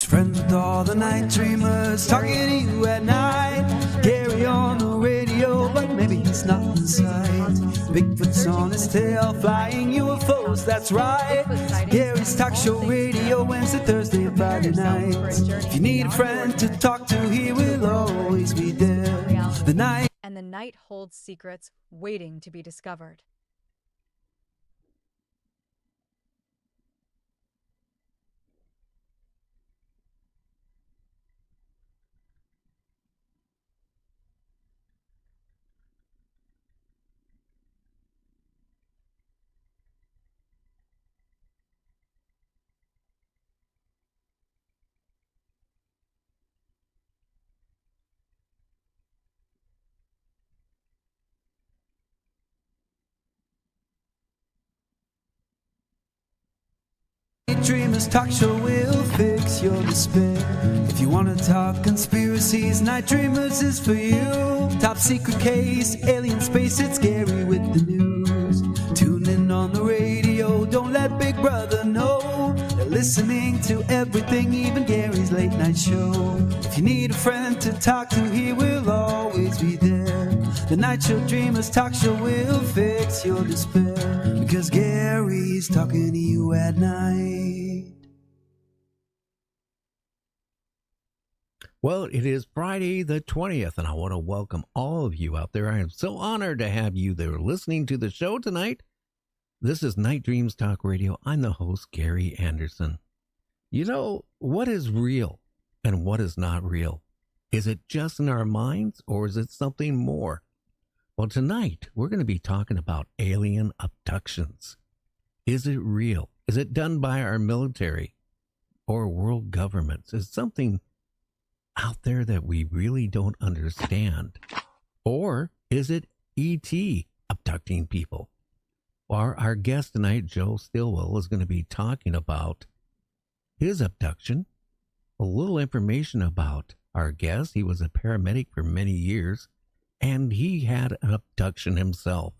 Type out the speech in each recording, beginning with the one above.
friends with all the night dreamers, talking to you at night. Gary on the radio, but maybe he's not inside. Bigfoot's on his tail, flying UFOs, that's right. Gary's Talk Show Radio, Wednesday, Thursday, and Friday nights. If you need a friend to talk to, he will always be there. The night. And the night holds secrets waiting to be discovered. Dreamers Talk Show will fix your despair. If you want to talk conspiracies, Night Dreamers is for you. Top secret case, alien space, it's Gary with the news. Tune in on the radio, don't let Big Brother know. They're listening to everything, even Gary's late night show. If you need a friend to talk to, he will always be there. The Night Show Dreamers Talk Show will fix your despair, because Gary's talking to you at night. Well, it is Friday the 20th, and I want to welcome all of you out there. I am so honored to have you there listening to the show tonight. This is Night Dreams Talk Radio. I'm the host, Gary Anderson. You know, what is real and what is not real? Is it just in our minds, or is it something more? Well, tonight, we're going to be talking about alien abductions. Is it real? Is it done by our military or world governments? Is something out there that we really don't understand? Or is it E.T. abducting people? Our guest tonight, Joe Stillwell, is going to be talking about his abduction, a little information about our guest. He was a paramedic for many years, and he had an abduction himself.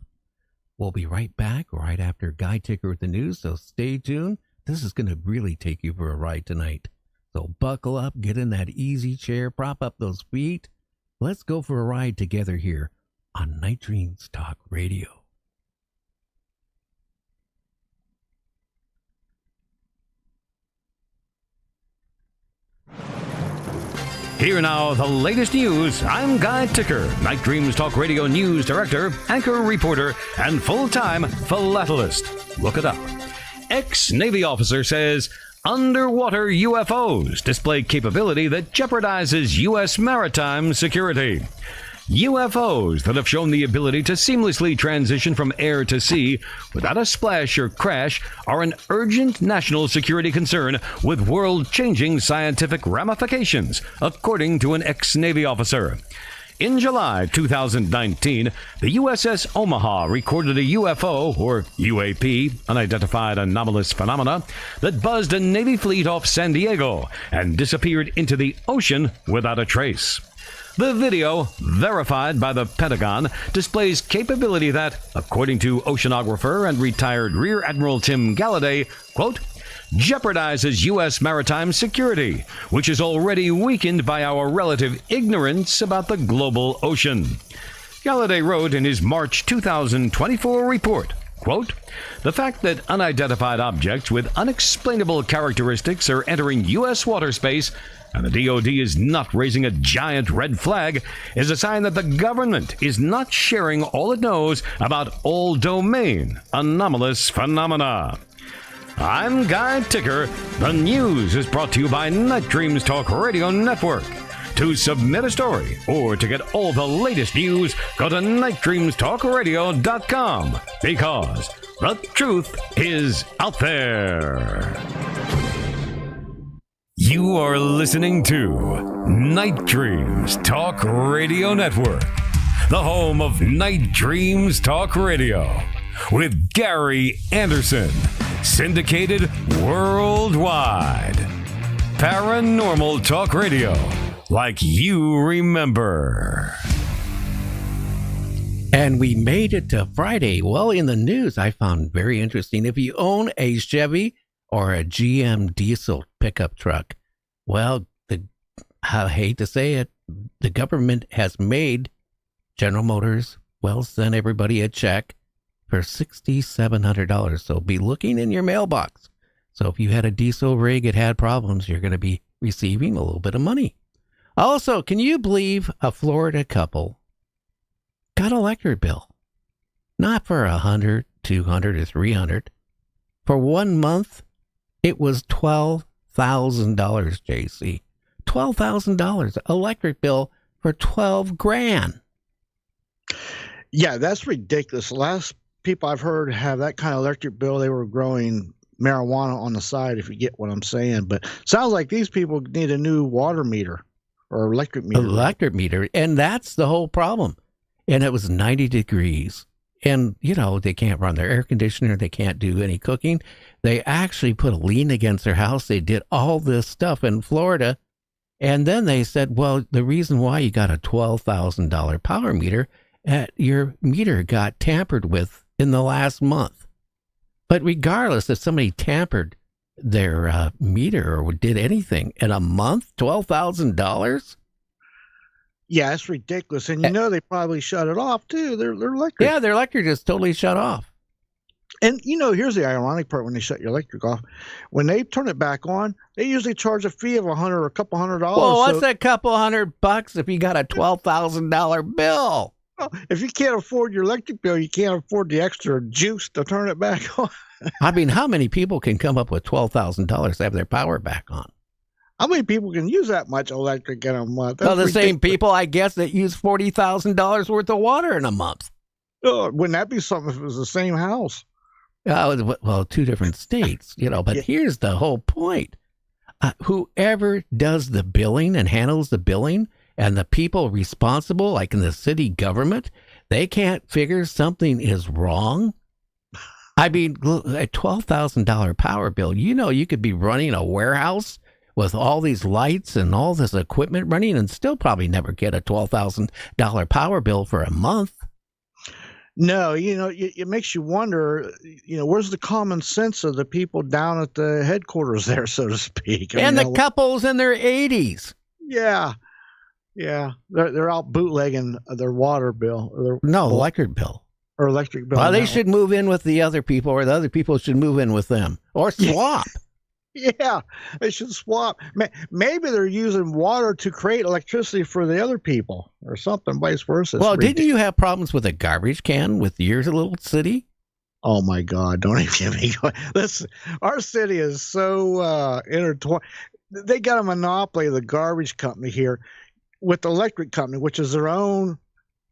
We'll be right back right after Guy Ticker with the news, so stay tuned. This is going to really take you for a ride tonight. So buckle up, get in that easy chair, prop up those feet. Let's go for a ride together here on Night Dreams Talk Radio. Here now, the latest news. I'm Guy Ticker, Night Dreams Talk Radio News Director, anchor, reporter, and full-time philatelist. Look it up. Ex-Navy officer says underwater UFOs display capability that jeopardizes U.S. maritime security. UFOs that have shown the ability to seamlessly transition from air to sea without a splash or crash are an urgent national security concern with world-changing scientific ramifications, according to an ex-Navy officer. In July 2019, the USS Omaha recorded a UFO, or UAP, unidentified anomalous phenomena, that buzzed a Navy fleet off San Diego and disappeared into the ocean without a trace. The video, verified by the Pentagon, displays capability that, according to oceanographer and retired Rear Admiral Tim Galladay, quote, jeopardizes U.S. maritime security, which is already weakened by our relative ignorance about the global ocean. Galladay wrote in his March 2024 report, quote, the fact that unidentified objects with unexplainable characteristics are entering U.S. water space and the DoD is not raising a giant red flag is a sign that the government is not sharing all it knows about all-domain anomalous phenomena. I'm Guy Ticker. The news is brought to you by Night Dreams Talk Radio Network. To submit a story or to get all the latest news, go to nightdreamstalkradio.com, because the truth is out there. You are listening to Night Dreams Talk Radio Network, the home of Night Dreams Talk Radio, with Gary Anderson, syndicated worldwide. Paranormal Talk Radio, like you remember. And we made it to Friday. Well, in the news, I found very interesting. If you own a Chevy or a GM diesel pickup truck, Well, I hate to say it, the government has made General Motors, well, send everybody a check for $6,700. So be looking in your mailbox. So if you had a diesel rig, it had problems, you're going to be receiving a little bit of money. Also, can you believe a Florida couple got an electric bill? Not for $100, $200, or $300. For 1 month, it was $12,000, JC. $12,000 electric bill for 12 grand. Yeah, that's ridiculous. The last people I've heard have that kind of electric bill, they were growing marijuana on the side, if you get what I'm saying. But sounds like these people need a new water meter or electric meter. Electric meter. And that's the whole problem. And it was 90 degrees. And, you know, they can't run their air conditioner. They can't do any cooking. They actually put a lien against their house. They did all this stuff in Florida. And then they said, well, the reason why you got a $12,000 power meter, your meter got tampered with in the last month. But regardless if somebody tampered their meter or did anything in a month, $12,000? Yeah, it's ridiculous. And you know they probably shut it off too. Their electric. Yeah, their electric is totally shut off. And, you know, here's the ironic part when they shut your electric off. When they turn it back on, they usually charge a fee of $100 or a couple $100. Well, what's a couple $100 if you got a $12,000 bill? Well, if you can't afford your electric bill, you can't afford the extra juice to turn it back on. I mean, how many people can come up with $12,000 to have their power back on? How many people can use that much electric in a month? Well, the same people, I guess, that use $40,000 worth of water in a month. Oh, wouldn't that be something if it was the same house? Well, two different states, you know, but here's the whole point. Whoever does the billing and handles the billing and the people responsible, like in the city government, they can't figure something is wrong. I mean, a $12,000 power bill, you know, you could be running a warehouse with all these lights and all this equipment running and still probably never get a $12,000 power bill for a month. No, you know, it makes you wonder, you know, where's the common sense of the people down at the headquarters there, so to speak? And the couples in their 80s. Yeah. Yeah. They're out bootlegging their water bill. Or electric bill. Or electric bill. Well, they should move in with the other people, or the other people should move in with them. Or swap. Yeah, they should swap. Maybe they're using water to create electricity for the other people or something, vice versa. Well, didn't you have problems with a garbage can with your little city? Oh, my God. Don't even get me going. Listen, our city is so intertwined. They got a monopoly of the garbage company here with the electric company, which is their own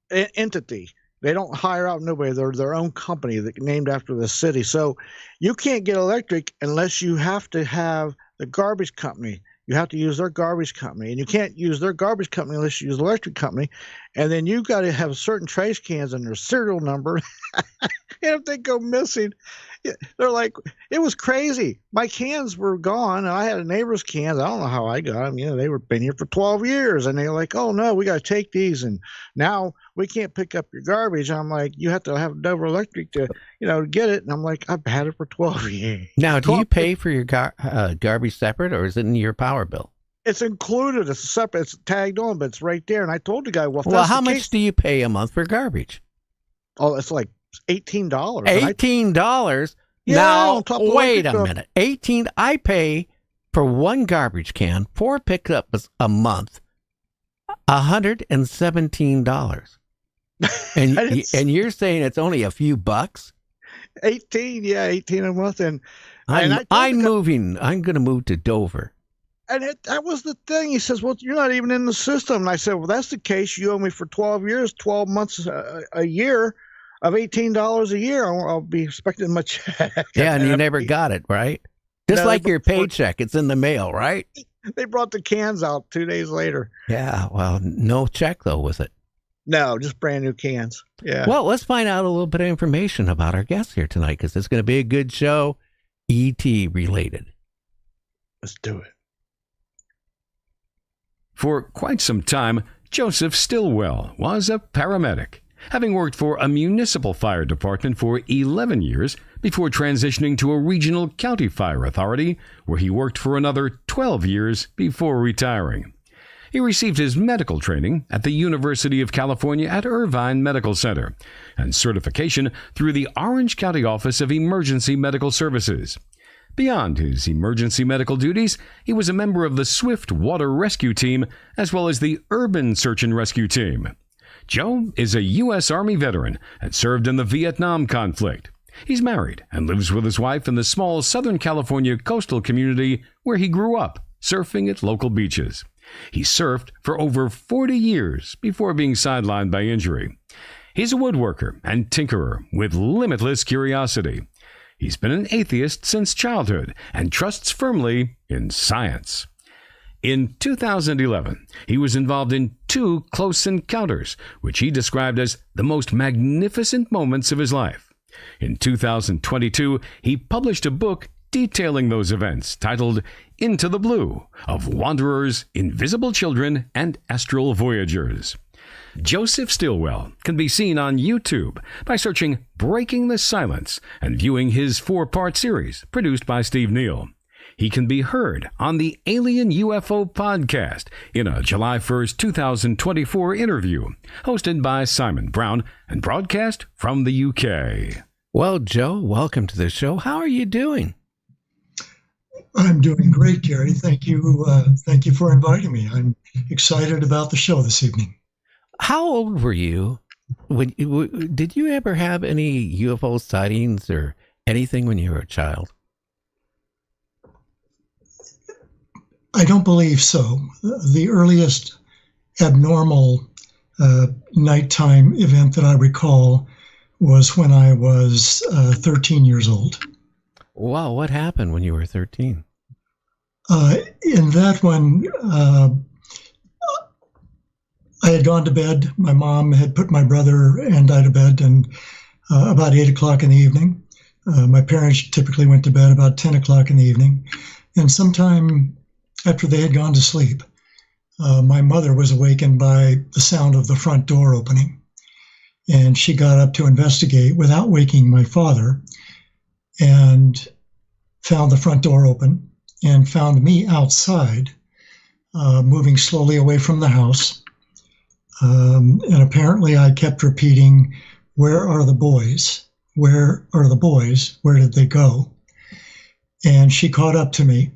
entity. They don't hire out nobody. They're their own company named after the city. So you can't get electric unless you have to have the garbage company. You have to use their garbage company. And you can't use their garbage company unless you use the electric company. And then you've got to have certain trash cans and their serial number. And if they go missing, they're like, it was crazy. My cans were gone. And I had a neighbor's cans. I don't know how I got them. You know, they were been here for 12 years. And they're like, oh, no, we got to take these. And now we can't pick up your garbage. I'm like, you have to have Dover Electric to, you know, get it. And I'm like, I've had it for 12 years. Now, do you pay for your garbage separate, or is it in your power bill? It's included. It's separate. It's tagged on, but it's right there. And I told the guy, well, how much do you pay a month for garbage? Oh, it's like $18. $18? Yeah, now, wait a minute. I pay for one garbage can, 4 pickups a month, $117. And you're saying it's only a few bucks? 18 a month. And I'm moving. I'm going to move to Dover. And that was the thing. He says, well, you're not even in the system. And I said, well, that's the case. You owe me for 12 years, 12 months a year of $18 a year. I'll be expecting my check. Yeah, and you never got it, right? Just like your paycheck. It's in the mail, right? They brought the cans out 2 days later. Yeah, well, no check, though, with it. No, just brand new cans. Yeah. Well, let's find out a little bit of information about our guests here tonight, because it's going to be a good show, E.T. related. Let's do it. For quite some time, Joseph Stillwell was a paramedic. having worked for a municipal fire department for 11 years before transitioning to a regional county fire authority, where he worked for another 12 years before retiring. He received his medical training at the University of California at Irvine Medical Center and certification through the Orange County Office of Emergency Medical Services. Beyond his emergency medical duties, he was a member of the Swift Water Rescue Team as well as the Urban Search and Rescue Team. Joe is a U.S. Army veteran and served in the Vietnam conflict. He's married and lives with his wife in the small Southern California coastal community where he grew up, surfing at local beaches. He surfed for over 40 years before being sidelined by injury. He's a woodworker and tinkerer with limitless curiosity. He's been an atheist since childhood and trusts firmly in science. In 2011, he was involved in 2 close encounters, which he described as the most magnificent moments of his life. In 2022, he published a book detailing those events titled Into the Blue of Wanderers, Invisible Children, and Astral Voyagers. Joseph Stillwell can be seen on YouTube by searching Breaking the Silence and viewing his 4-part series produced by Steve Neal. He can be heard on the Alien UFO podcast in a July 1st, 2024 interview hosted by Simon Brown and broadcast from the UK. Well, Joe, welcome to the show. How are you doing? I'm doing great, Gary. Thank you. Thank you for inviting me. I'm excited about the show this evening. How old were you? Did you ever have any UFO sightings or anything when you were a child? I don't believe so. The earliest abnormal nighttime event that I recall was when I was 13 years old. Wow, what happened when you were 13? In that one, I had gone to bed. My mom had put my brother and I to bed, and about 8 o'clock in the evening. My parents typically went to bed about 10 o'clock in the evening. And sometime after they had gone to sleep, my mother was awakened by the sound of the front door opening. And she got up to investigate without waking my father, and found the front door open and found me outside, moving slowly away from the house. And apparently I kept repeating, "Where are the boys? Where are the boys? Where did they go?" And she caught up to me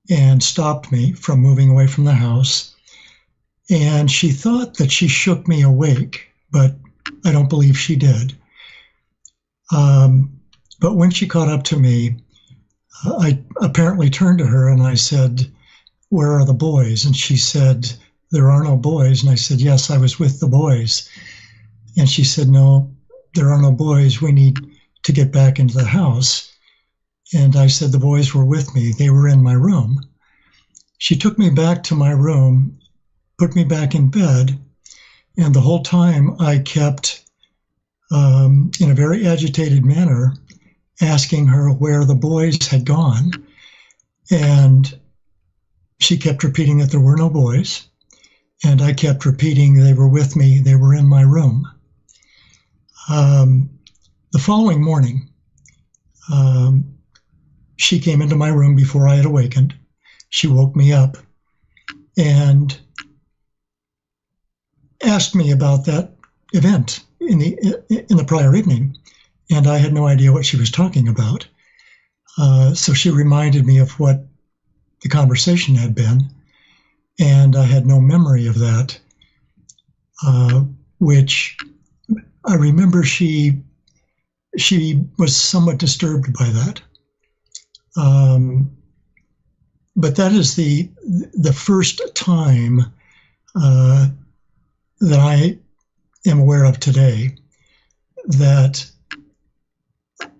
and stopped me from moving away from the house. And she thought that she shook me awake, but I don't believe she did. But when she caught up to me, I apparently turned to her and I said, "Where are the boys?" And she said, "There are no boys." And I said, "Yes, I was with the boys." And she said, "No, there are no boys. We need to get back into the house." And I said, "The boys were with me. They were in my room." She took me back to my room, put me back in bed, and the whole time I kept, in a very agitated manner, asking her where the boys had gone. And she kept repeating that there were no boys. And I kept repeating they were with me, they were in my room. The following morning, she came into my room before I had awakened. She woke me up and asked me about that event in the prior evening. And I had no idea what she was talking about. So she reminded me of what the conversation had been. And I had no memory of that, which I remember she was somewhat disturbed by that. But that is the first time that I am aware of today that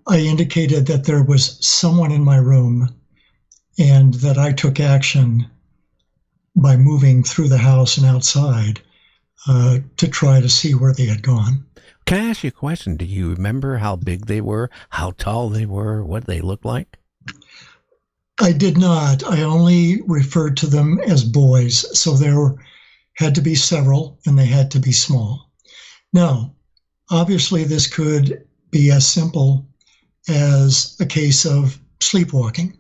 I indicated that there was someone in my room and that I took action by moving through the house and outside to try to see where they had gone. Can I ask you a question? Do you remember how big they were, how tall they were, what they looked like? I did not. I only referred to them as boys. So there had to be several, and they had to be small. Now, obviously, this could be as simple as a case of sleepwalking.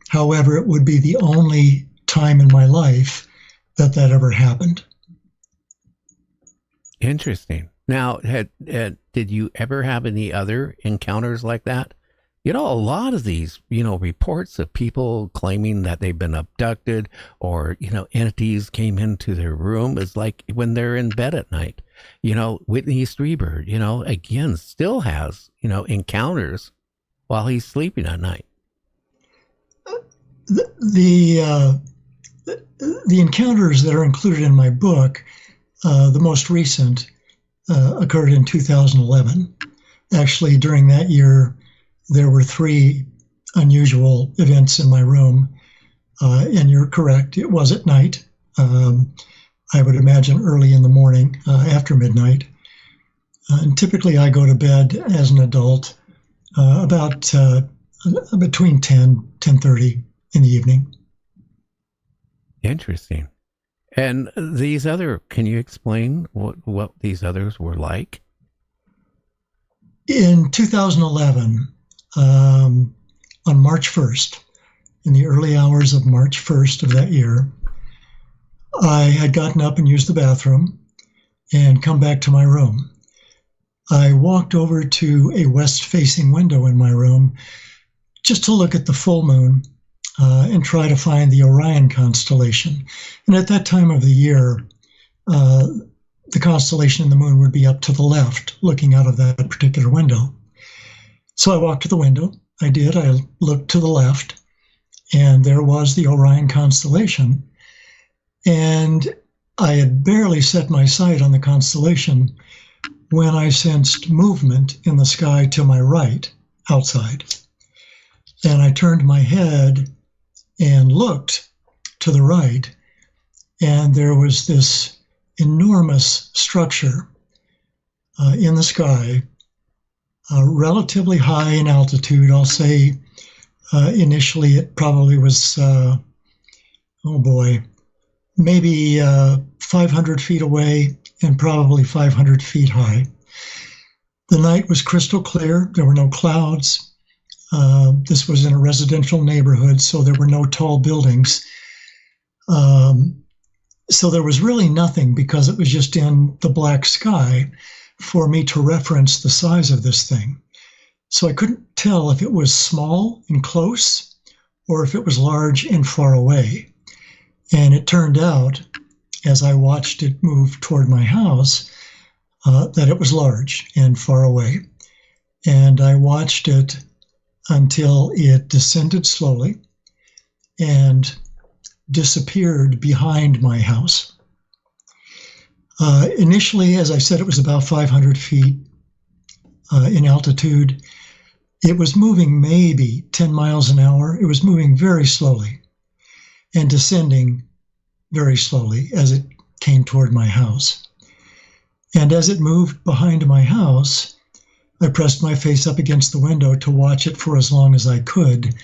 However, it would be the only time in my life that ever happened. Interesting. Now, did you ever have any other encounters like that? You know, a lot of these, reports of people claiming that they've been abducted or, entities came into their room is like when they're in bed at night. Whitney Strieber, again, still has, encounters while he's sleeping at night. The encounters that are included in my book, the most recent, occurred in 2011. Actually, during that year, there were 3 unusual events in my room, and you're correct, it was at night. I would imagine early in the morning, after midnight. And typically I go to bed as an adult about between 10:30 in the evening. Interesting. And these can you explain what these others were like? In 2011, on March 1st, in the early hours of March 1st of that year, I had gotten up and used the bathroom and come back to my room. I walked over to a west-facing window in my room just to look at the full moon and try to find the Orion constellation. And at that time of the year, the constellation and the moon would be up to the left, looking out of that particular window. So I walked to the window. I looked to the left, and there was the Orion constellation. And I had barely set my sight on the constellation when I sensed movement in the sky to my right, outside. And I turned my head and looked to the right, and there was this enormous structure in the sky, relatively high in altitude. I'll say initially it probably was, maybe 500 feet away and probably 500 feet high. The night was crystal clear. There were no clouds. This was in a residential neighborhood, so there were no tall buildings. So there was really nothing, because it was just in the black sky, for me to reference the size of this thing. So I couldn't tell if it was small and close or if it was large and far away. And it turned out, as I watched it move toward my house, that it was large and far away. And I watched it until it descended slowly and disappeared behind my house. Initially, as I said, it was about 500 feet in altitude. It was moving maybe 10 miles an hour. It was moving very slowly and descending very slowly as it came toward my house. And as it moved behind my house, I pressed my face up against the window to watch it for as long as I could.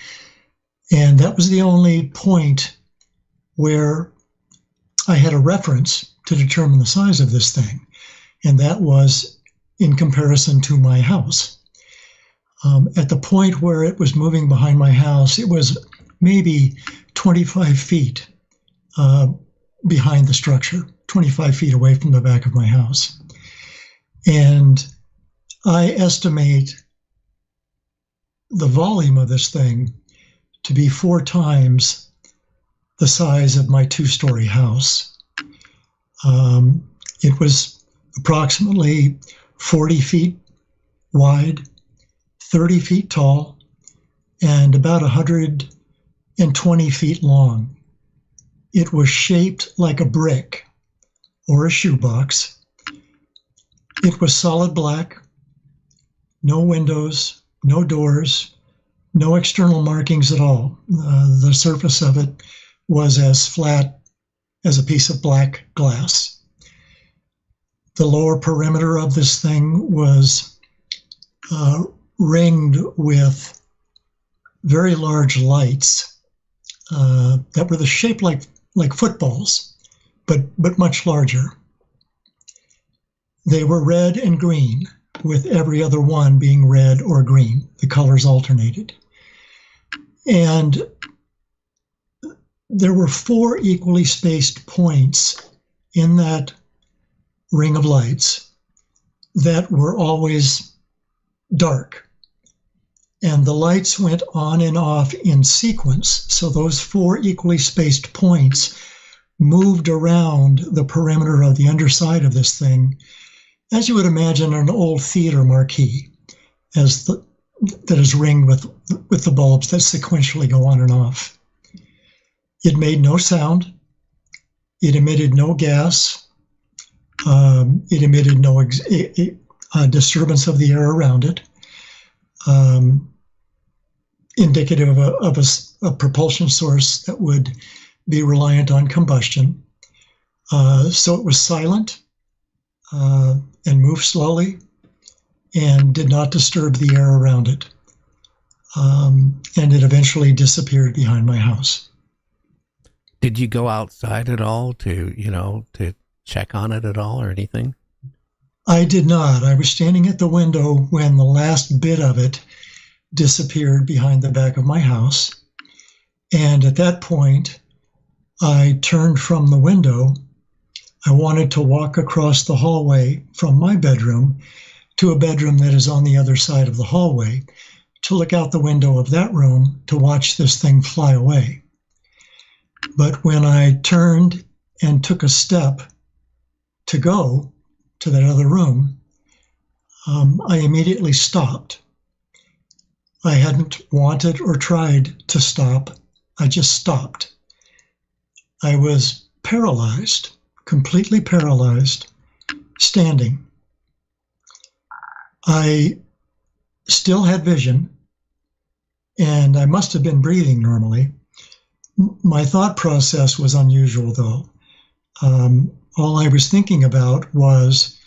And that was the only point where I had a reference to determine the size of this thing. And that was in comparison to my house. At the point where it was moving behind my house, it was maybe 25 feet behind the structure, 25 feet away from the back of my house. And I estimate the volume of this thing to be 4 times the size of my 2-story house. It was approximately 40 feet wide, 30 feet tall, and about 120 feet long. It was shaped like a brick or a shoebox. It was solid black, no windows, no doors, no external markings at all. The surface of it was as flat as a piece of black glass. The lower perimeter of this thing was ringed with very large lights that were the shape like footballs, but much larger. They were red and green, with every other one being red or green. The colors alternated. And there were 4 equally spaced points in that ring of lights that were always dark. And the lights went on and off in sequence. So those 4 equally spaced points moved around the perimeter of the underside of this thing, as you would imagine an old theater marquee, that is ringed with the bulbs that sequentially go on and off. It made no sound. It emitted no gas. It emitted no disturbance of the air around it, indicative of a propulsion source that would be reliant on combustion. So it was silent and moved slowly and did not disturb the air around it. And it eventually disappeared behind my house. Did you go outside at all to check on it at all or anything? I did not. I was standing at the window when the last bit of it disappeared behind the back of my house. And at that point, I turned from the window. I wanted to walk across the hallway from my bedroom to a bedroom that is on the other side of the hallway, to look out the window of that room to watch this thing fly away. But when I turned and took a step to go to that other room, I immediately stopped. I hadn't wanted or tried to stop. I just stopped. I was paralyzed, completely paralyzed, standing. I still had vision, and I must have been breathing normally. My thought process was unusual, though. All I was thinking about was,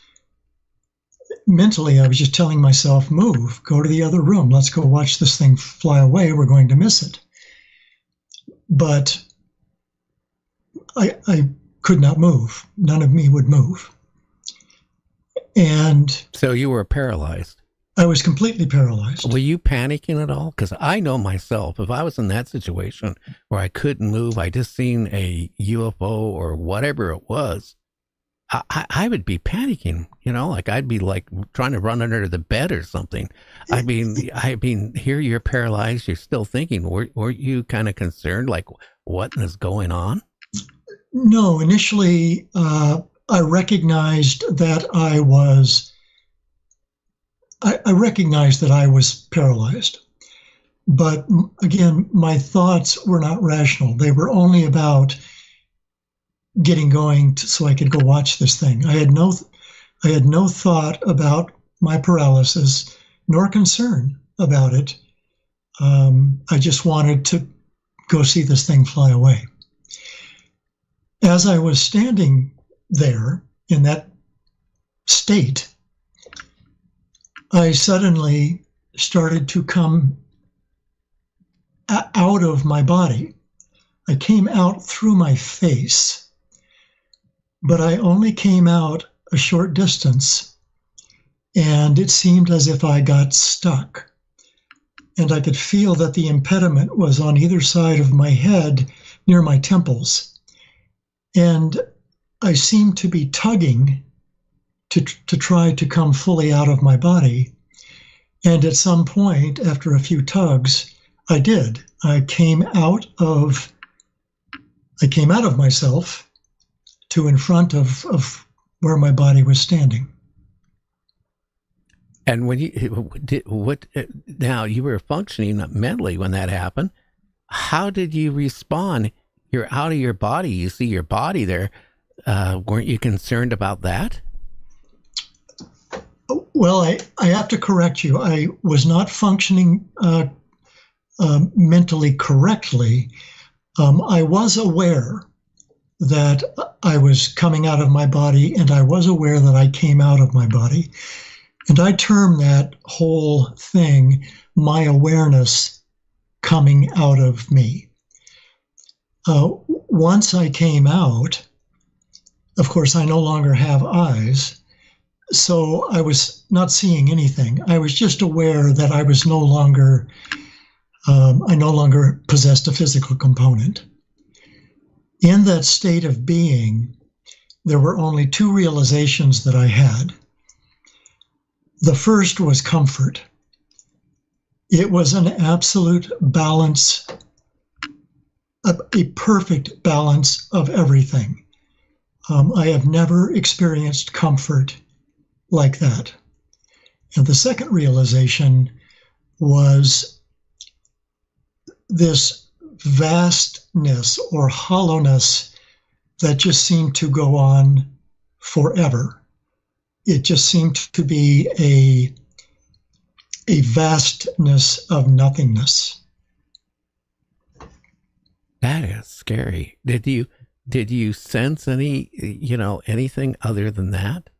mentally, I was just telling myself, move, go to the other room. Let's go watch this thing fly away. We're going to miss it. But I could not move. None of me would move. And so you were paralyzed. I was completely paralyzed. Were you panicking at all? Because I know myself, if I was in that situation where I couldn't move, I just seen a UFO or whatever it was, I would be panicking, like I'd be like trying to run under the bed or something. I mean, here you're paralyzed. You're still thinking. Were you kind of concerned, like what is going on? No, initially, I recognized that I recognized that I was paralyzed. But again, my thoughts were not rational. They were only about getting going so I could go watch this thing. I had no thought about my paralysis, nor concern about it. I just wanted to go see this thing fly away. As I was standing there in that state, I suddenly started to come out of my body. I came out through my face, but I only came out a short distance, and it seemed as if I got stuck. And I could feel that the impediment was on either side of my head near my temples. And I seemed to be tugging to try to come fully out of my body. And at some point, after a few tugs, I did. I came out of myself to in front of where my body was standing. And when now you were functioning mentally when that happened. How did you respond? You're out of your body. You see your body there. Weren't you concerned about that? Well, I have to correct you. I was not functioning mentally correctly. I was aware that I was coming out of my body, and I was aware that I came out of my body. And I term that whole thing my awareness coming out of me. Once I came out, of course, I no longer have eyes. So I was not seeing anything. I was just aware that I was no longer possessed a physical component. In that state of being, there were only two realizations that I had. The first was comfort. It was an absolute balance, a perfect balance of everything. I have never experienced comfort like that. And the second realization was this vastness or hollowness that just seemed to go on forever. It just seemed to be a vastness of nothingness. That is scary. Did you sense anything other than that?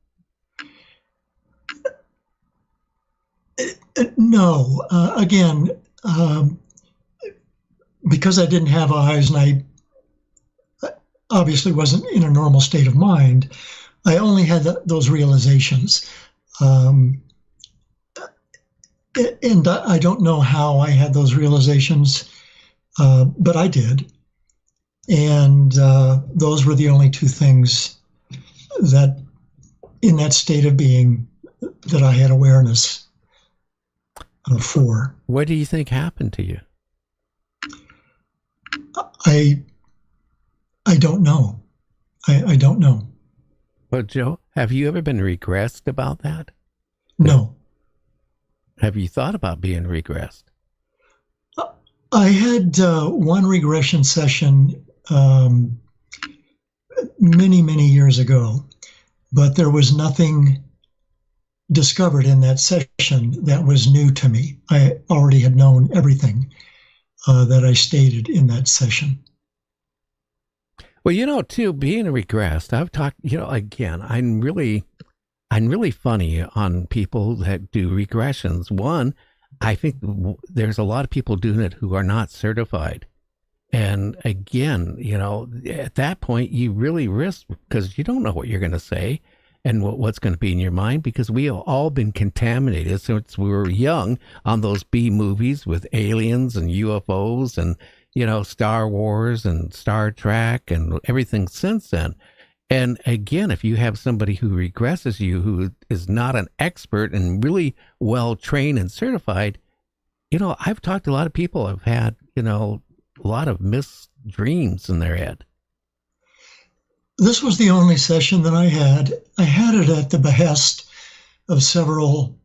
No. Again, because I didn't have eyes and I obviously wasn't in a normal state of mind, I only had those realizations. And I don't know how I had those realizations, but I did. And those were the only two things that, in that state of being, that I had awareness for. What do you think happened to you? I don't know. I don't know. But Joe, have you ever been regressed about that? No. Have you thought about being regressed? I had one regression session many years ago, but there was nothing discovered in that session that was new to me. I already had known everything that I stated in that session. Well, too, being regressed, I've talked, again, I'm really funny on people that do regressions. One, I think there's a lot of people doing it who are not certified. And again, at that point, you really risk, because you don't know what you're going to say and what's going to be in your mind, because we have all been contaminated since we were young on those B movies with aliens and UFOs and, Star Wars and Star Trek and everything since then. And again, if you have somebody who regresses you, who is not an expert and really well trained and certified, I've talked to a lot of people who've had, a lot of missed dreams in their head. This was the only session that I had. I had it at the behest of several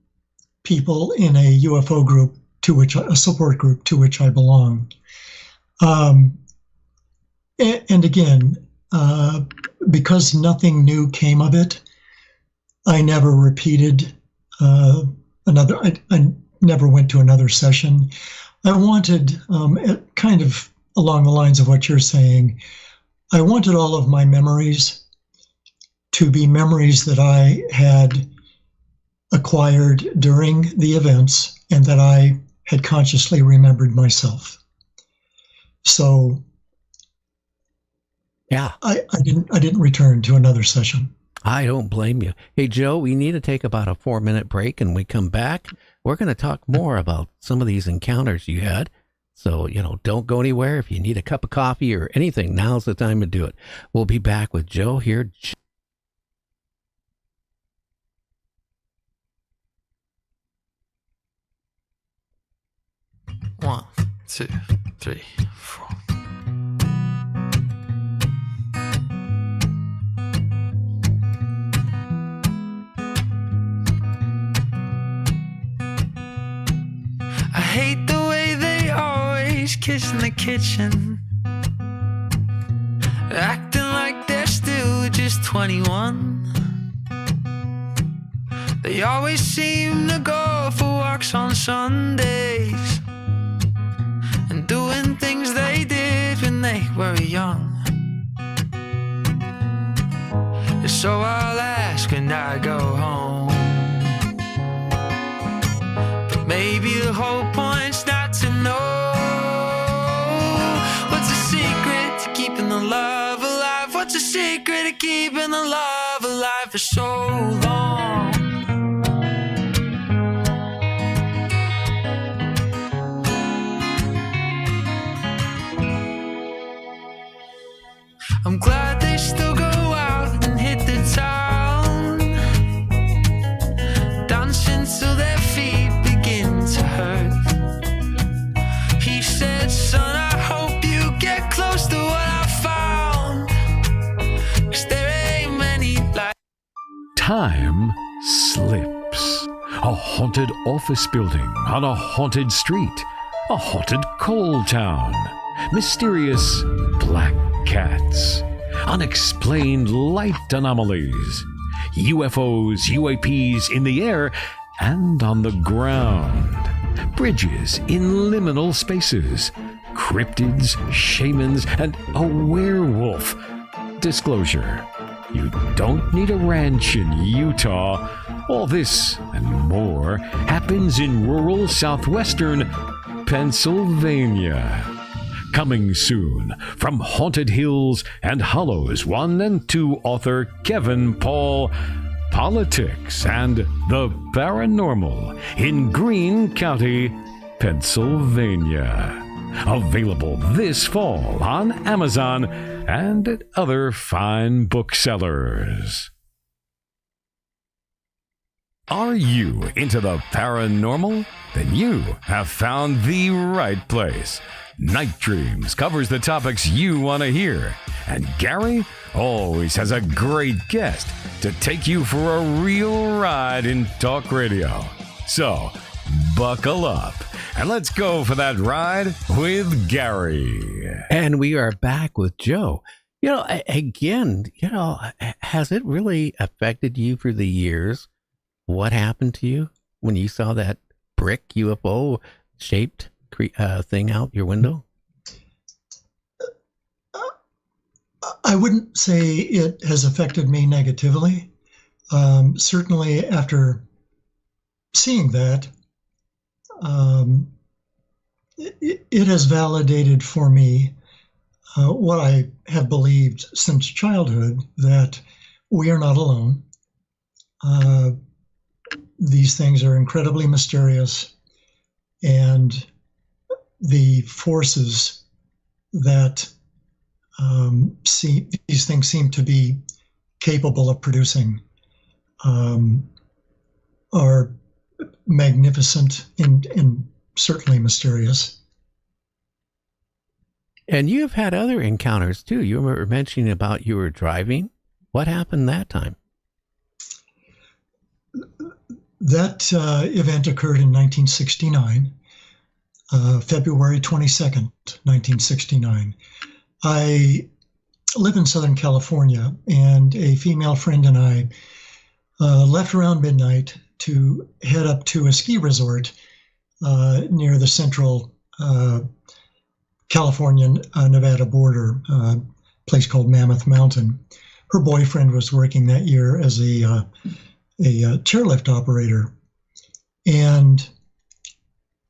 people in a UFO group a support group to which I belong. And again, because nothing new came of it, I never repeated I never went to another session. I wanted, kind of along the lines of what you're saying, I wanted all of my memories to be memories that I had acquired during the events and that I had consciously remembered myself. So yeah, I didn't return to another session. I don't blame you. Hey, Joe, we need to take about a 4-minute break, and we come back. We're going to talk more about some of these encounters you had. So, don't go anywhere. If you need a cup of coffee or anything, now's the time to do it. We'll be back with Joe here. One, two, three, four. I hate the way they always kiss in the kitchen, acting like they're still just 21. They always seem to go for walks on Sundays and doing things they did when they were young. So I'll ask when I go home, but maybe the whole point's not to know what's the secret to keeping the love alive. what's the secret of keeping the love alive for so long? I'm glad they still go out and hit the town, dancing till their feet begin to hurt. He said, son, I hope you get close to what I found, 'cause there ain't many like. Time slips. A haunted office building on a haunted street. A haunted coal town. Mysterious black cats. Unexplained light anomalies. UFOs, UAPs in the air and on the ground. Bridges in liminal spaces. Cryptids, shamans, and a werewolf. Disclosure: you don't need a ranch in Utah. All this and more happens in rural southwestern Pennsylvania. Coming soon from Haunted Hills and Hollows 1 and 2 author Kevin Paul, Politics and the Paranormal in Greene County, Pennsylvania. Available this fall on Amazon and at other fine booksellers. Are you into the paranormal? Then you have found the right place. Night Dreams covers the topics you want to hear, and Gary always has a great guest to take you for a real ride in talk radio. So, buckle up and let's go for that ride with Gary. And we are back with Joe. Again, has it really affected you through the years? What happened to you when you saw that brick UFO shaped thing out your window? I wouldn't say it has affected me negatively. Certainly after seeing that, it has validated for me what I have believed since childhood, that we are not alone. These things are incredibly mysterious, and the forces that these things seem to be capable of producing are magnificent and certainly mysterious. And you've had other encounters too. You were mentioning about you were driving. What happened that time? That event occurred in 1969. February 22nd, 1969. I live in Southern California, and a female friend and I left around midnight to head up to a ski resort near the central California-Nevada border, a place called Mammoth Mountain. Her boyfriend was working that year as a chairlift operator. And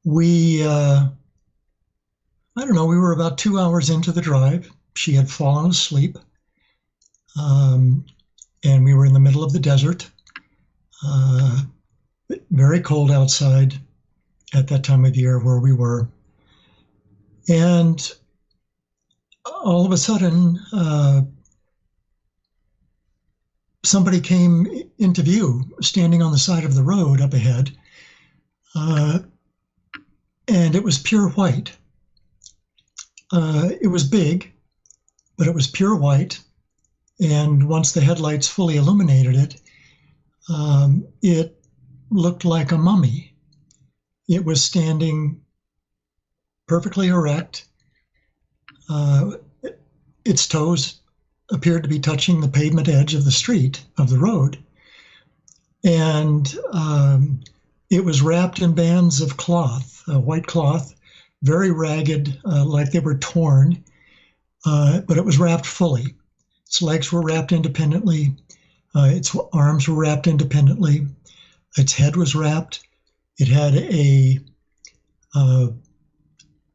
we were about 2 hours into the drive. She had fallen asleep. And we were in the middle of the desert. Very cold outside at that time of year where we were. And all of a sudden, somebody came into view, standing on the side of the road up ahead. And it was pure white. It was big, but it was pure white. And once the headlights fully illuminated it, it looked like a mummy. It was standing perfectly erect. Its toes appeared to be touching the pavement edge of the street, of the road. And it was wrapped in bands of cloth, white cloth, very ragged, like they were torn, but it was wrapped fully. Its legs were wrapped independently. Its arms were wrapped independently. Its head was wrapped. It had a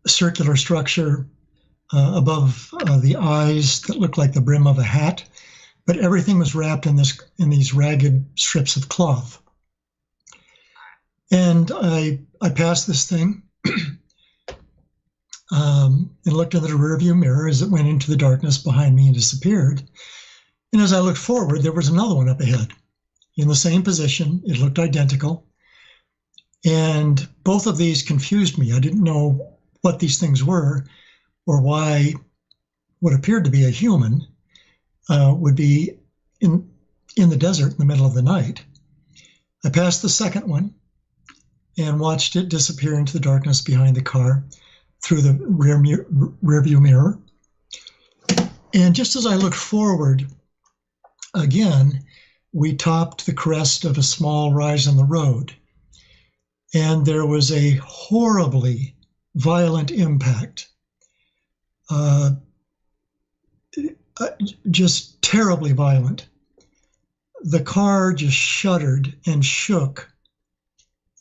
circular structure above the eyes that looked like the brim of a hat, but everything was wrapped in these ragged strips of cloth. And I passed this thing and looked into the rearview mirror as it went into the darkness behind me and disappeared. And as I looked forward, there was another one up ahead in the same position. It looked identical. And both of these confused me. I didn't know what these things were or why what appeared to be a human would be in the desert in the middle of the night. I passed the second one and watched it disappear into the darkness behind the car through the rearview mirror. And just as I looked forward, again, we topped the crest of a small rise on the road. And there was a horribly violent impact, just terribly violent. The car just shuddered and shook.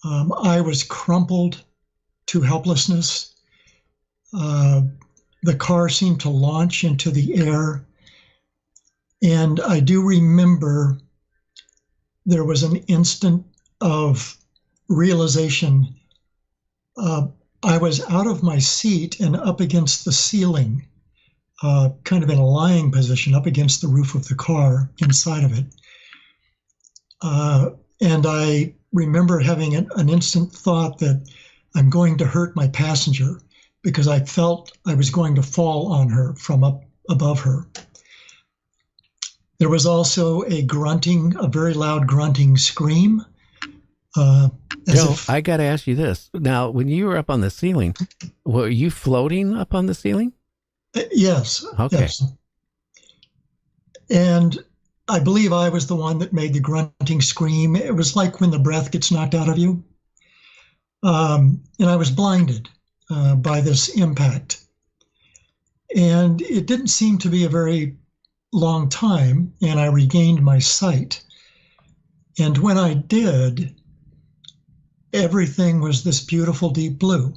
I was crumpled to helplessness. The car seemed to launch into the air. And I do remember there was an instant of realization. I was out of my seat and up against the ceiling, kind of in a lying position, up against the roof of the car, inside of it. And I remember having an instant thought that I'm going to hurt my passenger because I felt I was going to fall on her from up above her. There was also a very loud grunting scream. I got to ask you this. Now, when you were up on the ceiling, were you floating up on the ceiling? Yes. Okay. Yes. And I believe I was the one that made the grunting scream. It was like when the breath gets knocked out of you. And I was blinded by this impact. And it didn't seem to be a very long time, and I regained my sight. And when I did, everything was this beautiful deep blue,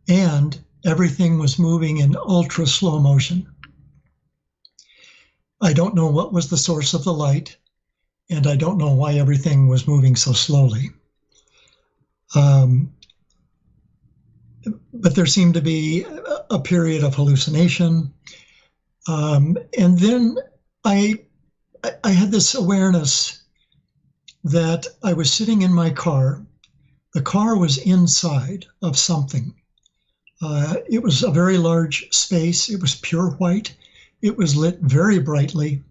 and everything was moving in ultra slow motion. I don't know what was the source of the light, and I don't know why everything was moving so slowly. But there seemed to be a period of hallucination. And then I had this awareness that I was sitting in my car. The car was inside of something. It was a very large space. It was pure white. It was lit very brightly.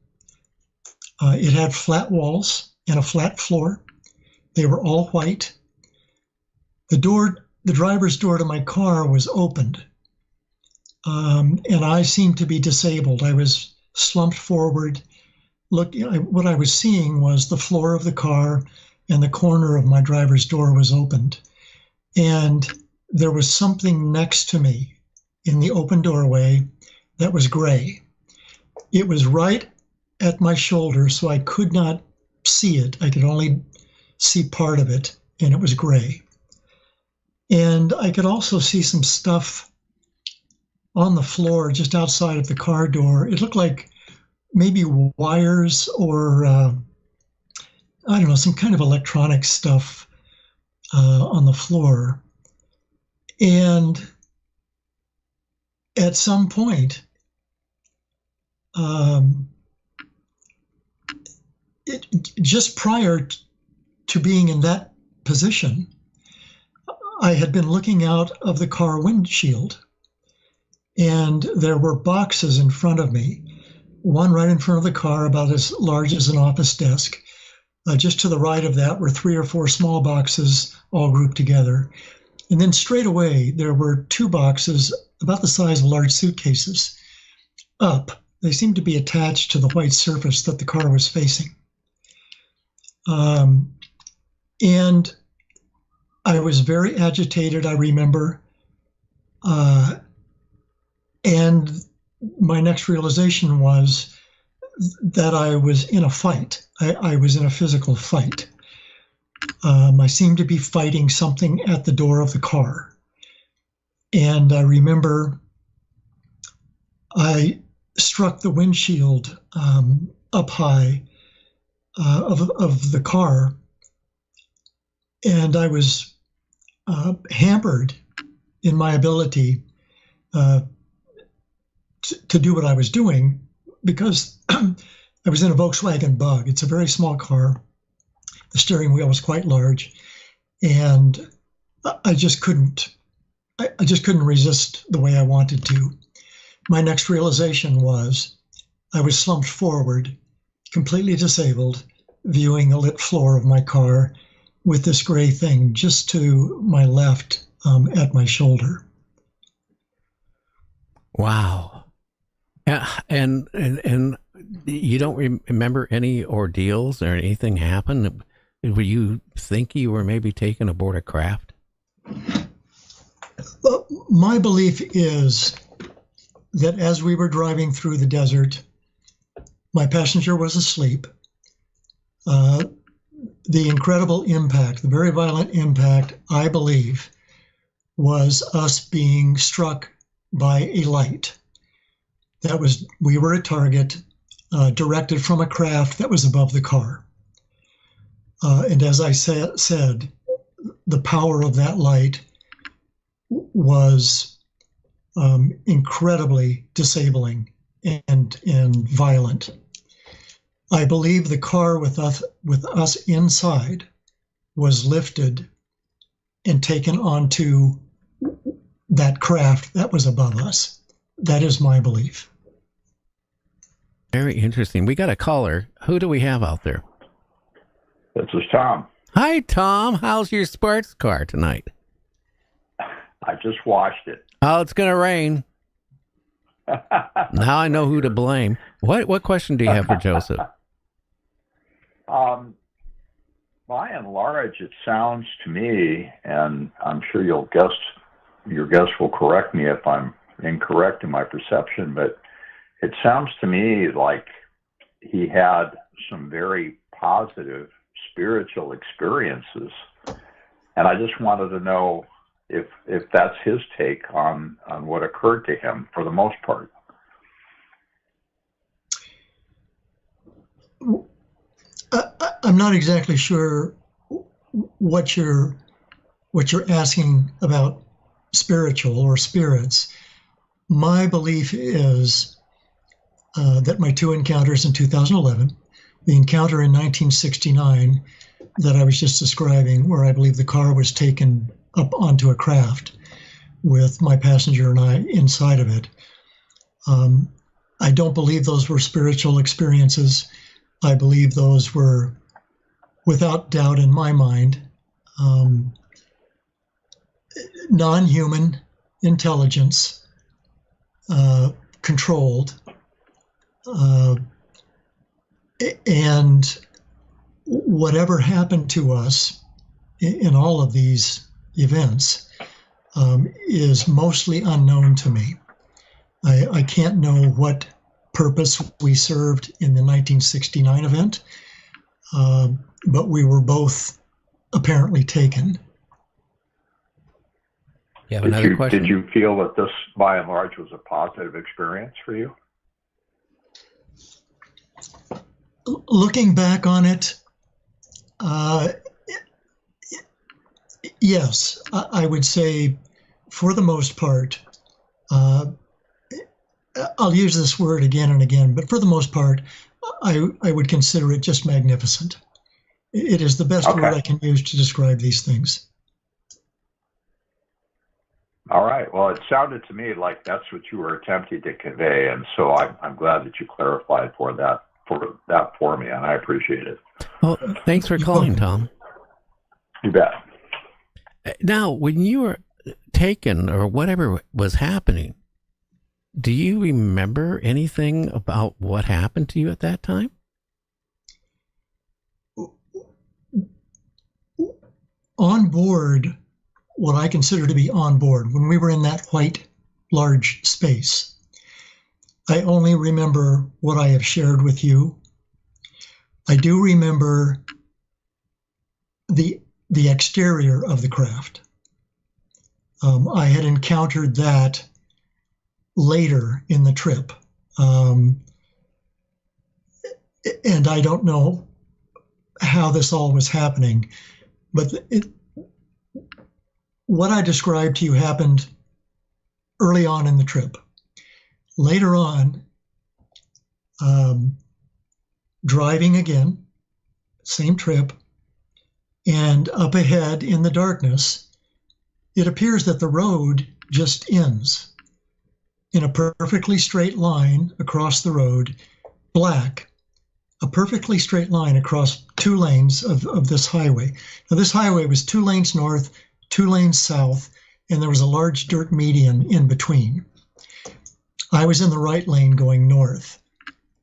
It had flat walls and a flat floor. They were all white. The driver's door to my car was opened. And I seemed to be disabled. I was slumped forward. What I was seeing was the floor of the car, and the corner of my driver's door was opened. And there was something next to me in the open doorway that was gray. It was right at my shoulder, so I could not see it. I could only see part of it, and it was gray. And I could also see some stuff on the floor just outside of the car door. It looked like maybe wires or, I don't know, some kind of electronic stuff on the floor. And at some point, just prior to being in that position, I had been looking out of the car windshield, and there were boxes in front of me, one right in front of the car about as large as an office desk. Just to the right of that were 3 or 4 small boxes all grouped together. And then straight away, there were 2 boxes about the size of large suitcases up. They seemed to be attached to the white surface that the car was facing. And I was very agitated, I remember. And my next realization was that I was in a fight. I was in a physical fight. I seemed to be fighting something at the door of the car. And I remember I struck the windshield up high of the car, and I was hampered in my ability to do what I was doing because I was in a Volkswagen Bug. It's a very small car. The steering wheel was quite large, and I just couldn't resist the way I wanted to. My next realization was I was slumped forward, completely disabled, viewing the lit floor of my car with this gray thing just to my left at my shoulder. Wow. Yeah, and you don't remember any ordeals or anything happened? Were you think you were maybe taken aboard a craft? Well, my belief is that as we were driving through the desert, my passenger was asleep. The incredible impact, the very violent impact, I believe, was us being struck by a light. We were a target directed from a craft that was above the car. And as I said, the power of that light was incredibly disabling and violent. I believe the car with us inside was lifted and taken onto that craft that was above us. That is my belief. Very interesting. We got a caller. Who do we have out there? This is Tom. Hi, Tom. How's your sports car tonight? I just washed it. Oh, it's going to rain. Now I know who to blame. What question do you have for Joseph? By and large, it sounds to me, and I'm sure your guest will correct me if I'm incorrect in my perception, but it sounds to me like he had some very positive spiritual experiences, and I just wanted to know if that's his take on what occurred to him for the most part. I'm not exactly sure what you're asking about spiritual or spirits. My belief is that my two encounters in 2011, the encounter in 1969 that I was just describing, where I believe the car was taken up onto a craft with my passenger and I inside of it. I don't believe those were spiritual experiences. I believe those were, without doubt in my mind, non-human intelligence, controlled, and whatever happened to us in all of these events is mostly unknown to me. I can't know what purpose we served in the 1969 event, but we were both apparently taken. You have another question? Did you feel that this, by and large, was a positive experience for you? Looking back on it, yes, I would say for the most part, I'll use this word again and again, but for the most part, I would consider it just magnificent. It is the best word I can use to describe these things. All right. Well, it sounded to me like that's what you were attempting to convey, and so I'm glad that you clarified for me, and I appreciate it. Well, thanks for calling, Tom. You bet. Now, when you were taken or whatever was happening, do you remember anything about what happened to you at that time? On board, what I consider to be on board, when we were in that white, large space, I only remember what I have shared with you. I do remember the exterior of the craft. I had encountered that later in the trip. And I don't know how this all was happening, but what I described to you happened early on in the trip. Later on, driving again, same trip, and up ahead in the darkness, it appears that the road just ends in a perfectly straight line across the road, black, a perfectly straight line across 2 lanes of this highway. Now, this highway was 2 lanes north, 2 lanes south, and there was a large dirt median in between. I was in the right lane going north,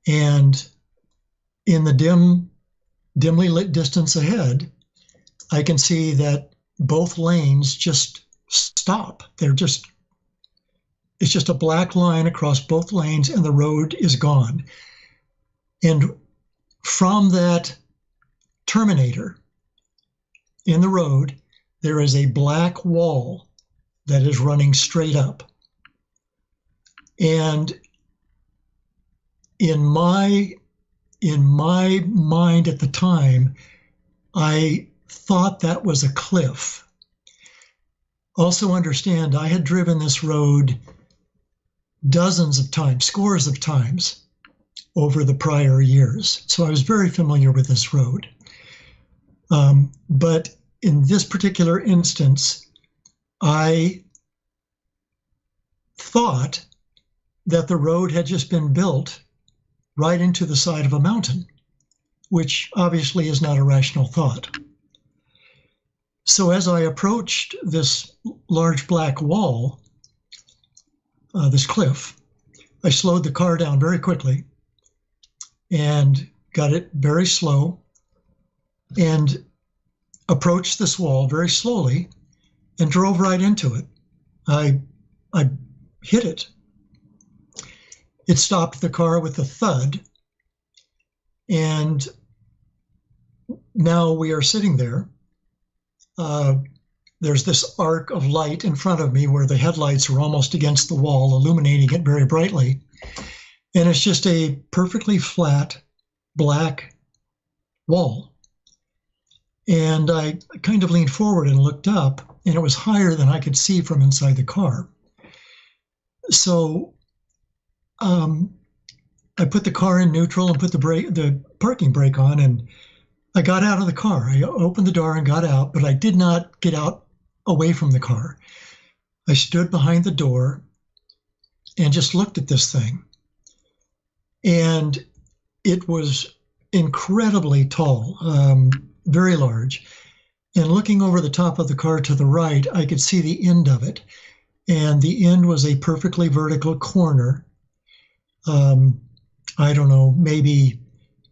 and in the dimly lit distance ahead, I can see that both lanes just stop. It's just a black line across both lanes, and the road is gone. And from that terminator in the road, there is a black wall that is running straight up. And in my mind at the time, I thought that was a cliff. Also understand, I had driven this road dozens of times, scores of times over the prior years. So I was very familiar with this road. But in this particular instance, I thought that the road had just been built right into the side of a mountain, which obviously is not a rational thought. So as I approached this large black wall, this cliff, I slowed the car down very quickly and got it very slow and approached this wall very slowly and drove right into it. I hit it. It stopped the car with a thud, and now we are sitting there. There's this arc of light in front of me where the headlights are almost against the wall, illuminating it very brightly. And it's just a perfectly flat black wall. And I kind of leaned forward and looked up, and it was higher than I could see from inside the car. So I put the car in neutral and put the parking brake on, and I got out of the car. I opened the door and got out, but I did not get out away from the car. I stood behind the door and just looked at this thing. And it was incredibly tall, very large. And looking over the top of the car to the right, I could see the end of it. And the end was a perfectly vertical corner. I don't know, maybe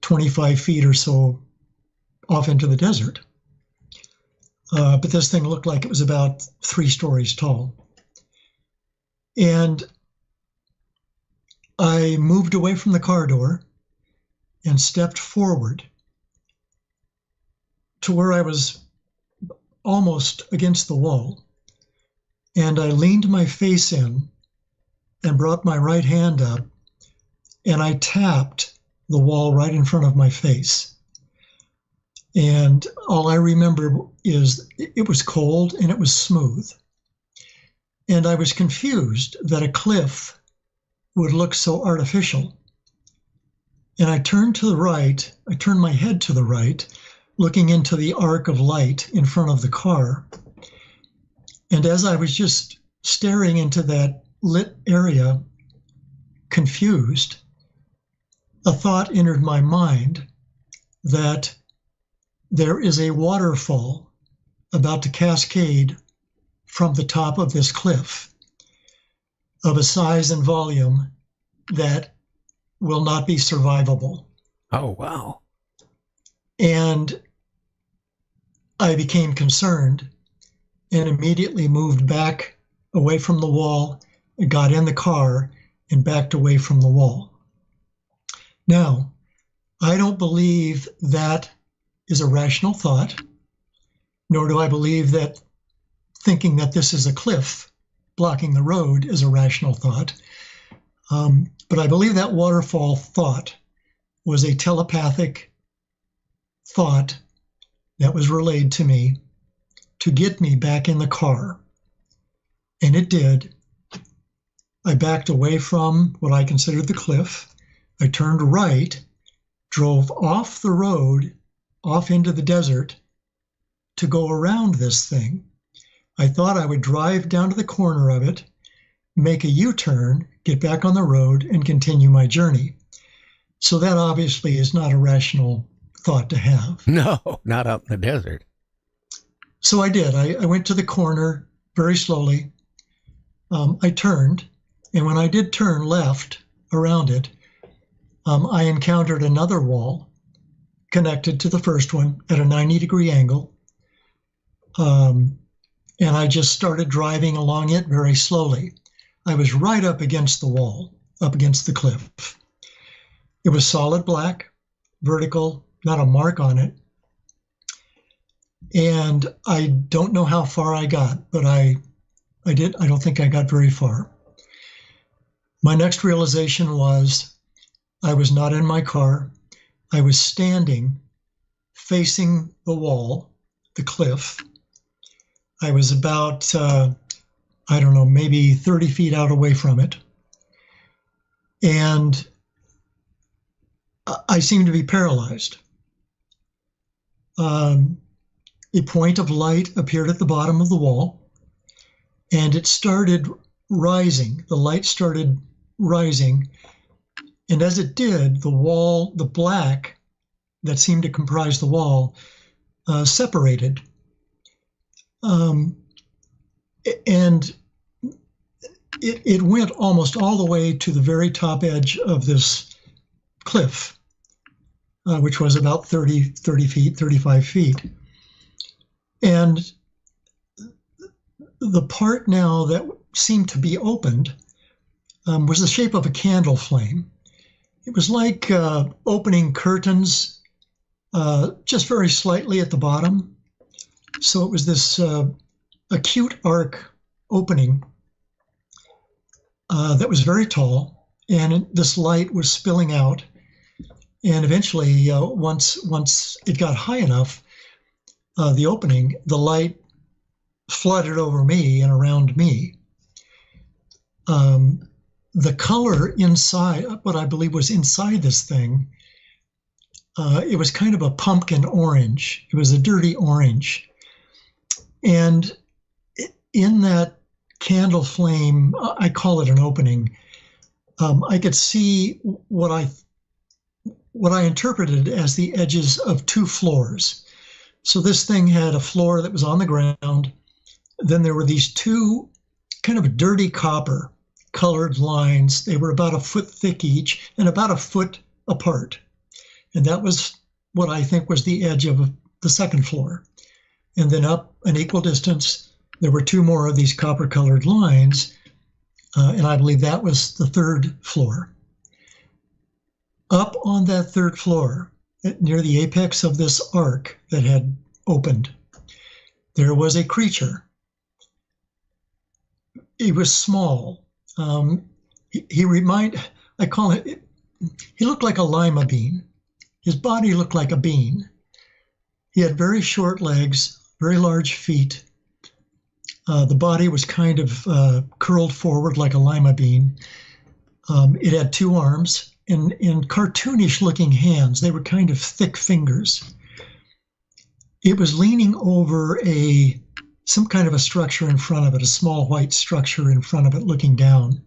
25 feet or so off into the desert. But this thing looked like it was about 3 stories tall. And I moved away from the car door and stepped forward to where I was almost against the wall. And I leaned my face in and brought my right hand up, and I tapped the wall right in front of my face. And all I remember is it was cold and it was smooth. And I was confused that a cliff would look so artificial. And I turned to the right, I turned my head to the right, looking into the arc of light in front of the car. And as I was just staring into that lit area, confused, a thought entered my mind that there is a waterfall about to cascade from the top of this cliff of a size and volume that will not be survivable. Oh, wow. And I became concerned and immediately moved back away from the wall, got in the car, and backed away from the wall. Now, I don't believe that is a rational thought, nor do I believe that thinking that this is a cliff blocking the road is a rational thought. But I believe that waterfall thought was a telepathic thought that was relayed to me to get me back in the car. And it did. I backed away from what I considered the cliff. I turned right, drove off the road, off into the desert to go around this thing. I thought I would drive down to the corner of it, make a U-turn, get back on the road, and continue my journey. So that obviously is not a rational thought to have. No, not out in the desert. So I did. I went to the corner very slowly. I turned, and when I did turn left around it, I encountered another wall connected to the first one at a 90-degree angle. And I just started driving along it very slowly. I was right up against the wall, up against the cliff. It was solid black, vertical, not a mark on it. And I don't know how far I got, but I don't think I got very far. My next realization was I was not in my car. I was standing facing the wall, the cliff. I was about, maybe 30 feet out away from it. And I seemed to be paralyzed. A point of light appeared at the bottom of the wall, and it started rising. The light started rising, and as it did, the wall, the black that seemed to comprise the wall, separated. And it went almost all the way to the very top edge of this cliff, which was about 30 feet, 35 feet. And the part now that seemed to be opened was the shape of a candle flame. It was like opening curtains just very slightly at the bottom. So it was this acute arc opening that was very tall, and this light was spilling out. And eventually, once it got high enough, the opening, the light flooded over me and around me. The color inside, what I believe was inside this thing, it was kind of a pumpkin orange. It was a dirty orange. And in that candle flame, I call it an opening, I could see what I interpreted as the edges of two floors. So this thing had a floor that was on the ground. Then there were these two kind of dirty copper colored lines. They were about a foot thick each and about a foot apart. And that was what I think was the edge of the second floor. And then up an equal distance, there were two more of these copper colored lines. And I believe that was the third floor. Up on that third floor, near the apex of this arc that had opened, there was a creature. He was small. He looked like a lima bean. His body looked like a bean. He had very short legs, very large feet. The body was kind of curled forward like a lima bean. It had two arms and cartoonish looking hands. They were kind of thick fingers. It was leaning over some kind of a structure in front of it, a small white structure in front of it looking down.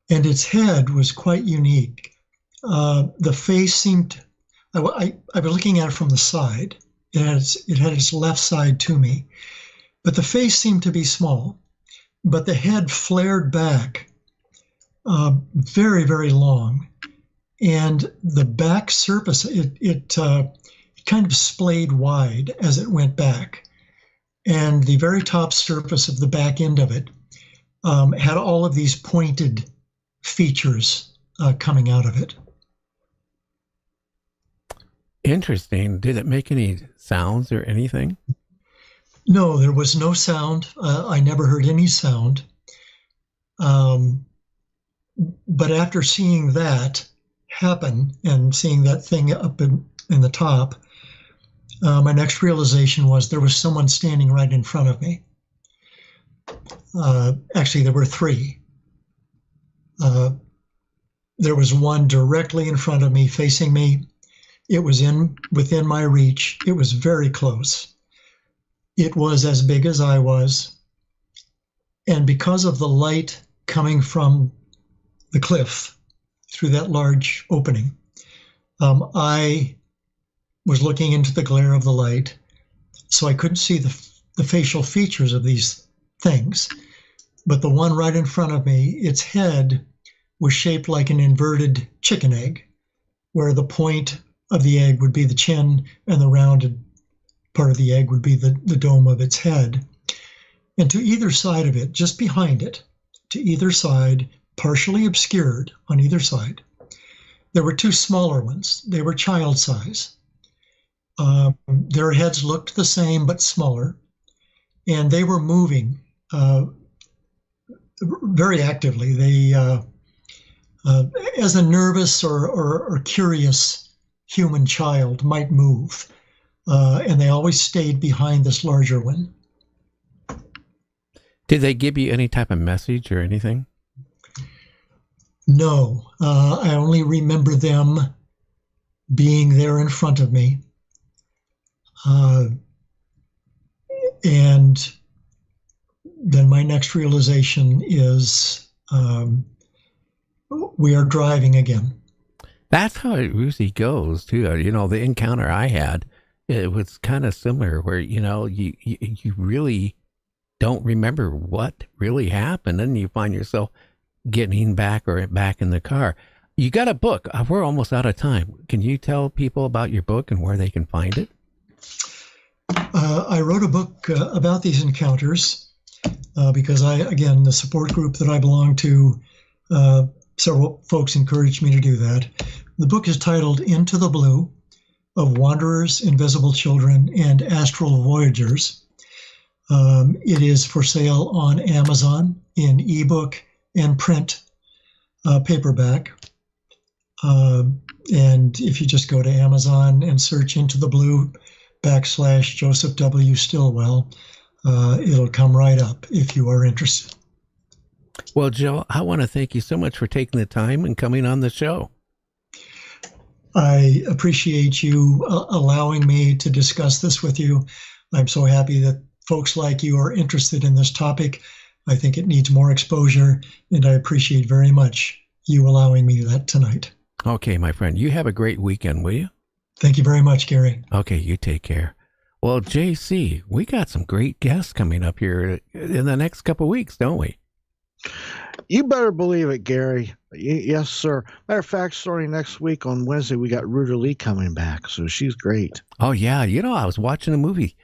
And its head was quite unique. The face seemed, I was looking at it from the side. It had its left side to me. But the face seemed to be small. But the head flared back very, very long. And the back surface, it kind of splayed wide as it went back. And the very top surface of the back end of it had all of these pointed features coming out of it. Interesting. Did it make any sounds or anything? No, there was no sound. I never heard any sound. But after seeing that happen and seeing that thing up in the top, my next realization was there was someone standing right in front of me. Actually, there were three. There was one directly in front of me, facing me. It was within my reach. It was very close. It was as big as I was. And because of the light coming from the cliff through that large opening, I was looking into the glare of the light, so I couldn't see the facial features of these things. But the one right in front of me, its head was shaped like an inverted chicken egg, where the point of the egg would be the chin and the rounded part of the egg would be the dome of its head. And to either side of it, just behind it, to either side, partially obscured on either side, there were two smaller ones. They were child size. Their heads looked the same but smaller, and they were moving very actively. They, as a nervous or curious human child might move, and they always stayed behind this larger one. Did they give you any type of message or anything? No, I only remember them being there in front of me. And then my next realization is we are driving again. That's how it usually goes, too. You know, the encounter I had, it was kind of similar where, you know, you really don't remember what really happened, and you find yourself getting back in the car. You got a book. We're almost out of time. Can you tell people about your book and where they can find it? I wrote a book about these encounters because the support group that I belong to, several folks encouraged me to do that. The book is titled Into the Blue of Wanderers, Invisible Children, and Astral Voyagers. It is for sale on Amazon in ebook and print paperback. And if you just go to Amazon and search Into the Blue / Joseph W. Stillwell, it'll come right up if you are interested. Well, Joe, I want to thank you so much for taking the time and coming on the show. I appreciate you allowing me to discuss this with you. I'm so happy that folks like you are interested in this topic. I think it needs more exposure, and I appreciate very much you allowing me that tonight. Okay, my friend, you have a great weekend, will you? Thank you very much, Gary. Okay, you take care. Well, JC, we got some great guests coming up here in the next couple of weeks, don't we? You better believe it, Gary. Yes, sir. Matter of fact, starting next week on Wednesday, we got Ruta Lee coming back, so she's great. Oh, yeah. You know, I was watching a movie,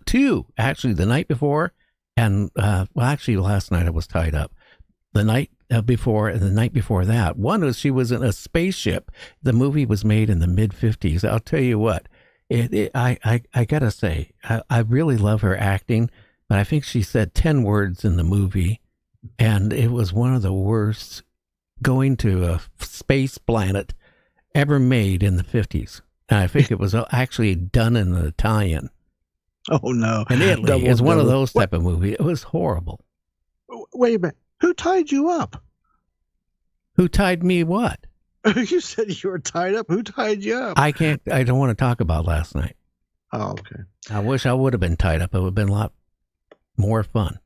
two, actually, the night before, and, actually, last night I was tied up. The night before and the night before that. One was she was in a spaceship. The movie was made in the mid-50s. I'll tell you what, I got to say, I really love her acting, but I think she said 10 words in the movie, and it was one of the worst going to a space planet ever made in the 50s. And I think it was actually done in an Italian. Oh, no. In Italy. It's one of those type of movies. It was horrible. Wait a minute. Who tied you up? Who tied me what? You said you were tied up. Who tied you up? I don't want to talk about last night. Oh, okay. I wish I would have been tied up. It would have been a lot more fun.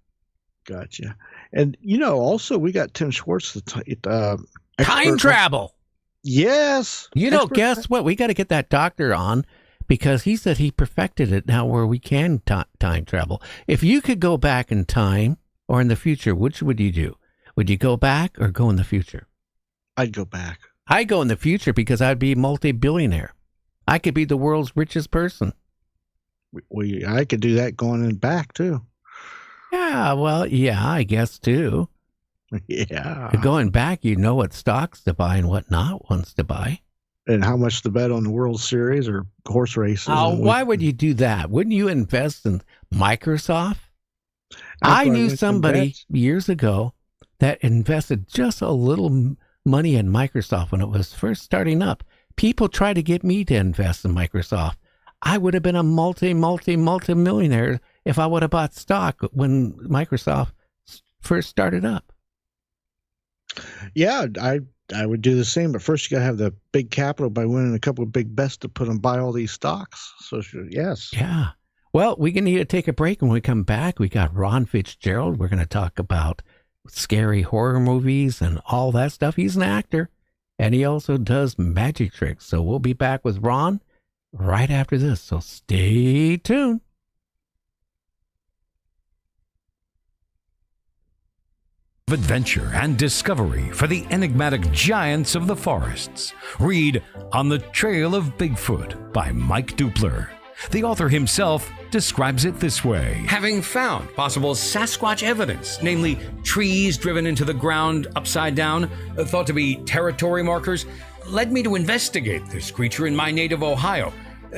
Gotcha. And, also, we got Tim Schwartz, time travel. Yes. Guess what? We got to get that doctor on because he said he perfected it now where we can time travel. If you could go back in time or in the future, which would you do? Would you go back or go in the future? I'd go back. I'd go in the future because I'd be a multi-billionaire. I could be the world's richest person. Well, I could do that going in back, too. Yeah, well, yeah, I guess, too. Yeah. Going back, you know what stocks to buy and what not ones to buy. And how much to bet on the World Series or horse races. Oh, why would you do that? Wouldn't you invest in Microsoft? I knew somebody years ago that invested just a little money in Microsoft when it was first starting up. People tried to get me to invest in Microsoft. I would have been a multi-millionaire if I would have bought stock when Microsoft first started up. Yeah, I would do the same, but first you got to have the big capital by winning a couple of big bets to put and buy all these stocks. So yes. Yeah. Well, we're going to need to take a break. When we come back, we got Ron Fitzgerald. We're going to talk about scary horror movies and all that stuff. He's an actor, and he also does magic tricks. So we'll be back with Ron right after this. So stay tuned. Adventure and discovery for the enigmatic giants of the forests. Read On the Trail of Bigfoot by Mike Dupler. The author himself describes it this way. Having found possible Sasquatch evidence, namely trees driven into the ground upside down, thought to be territory markers, led me to investigate this creature in my native Ohio.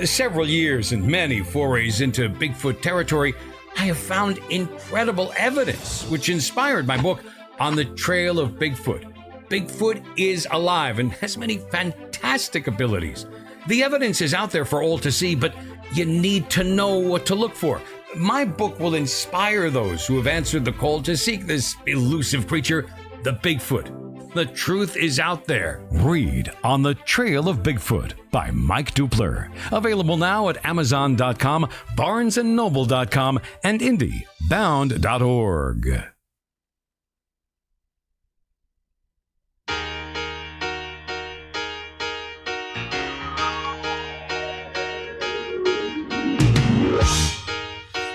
Several years and many forays into Bigfoot territory, I have found incredible evidence which inspired my book, On the Trail of Bigfoot. Bigfoot is alive and has many fantastic abilities. The evidence is out there for all to see, but you need to know what to look for. My book will inspire those who have answered the call to seek this elusive creature, the Bigfoot. The truth is out there. Read On the Trail of Bigfoot by Mike Dupler. Available now at Amazon.com, BarnesandNoble.com, and IndieBound.org.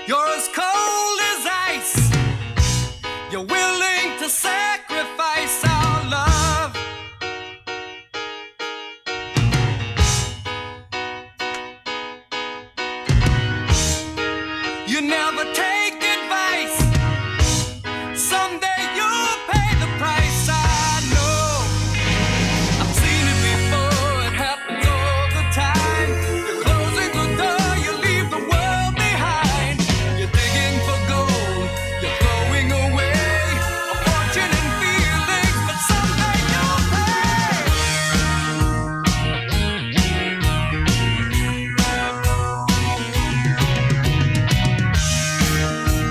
You're as cold as ice. You're willing to sacrifice our love. You never take advice. Someday you'll pay the price. I know. I've seen it before. It happens all the time. You're closing the door. You leave the world behind. You're digging for gold. You're throwing away a fortune and feelings, but someday you'll pay.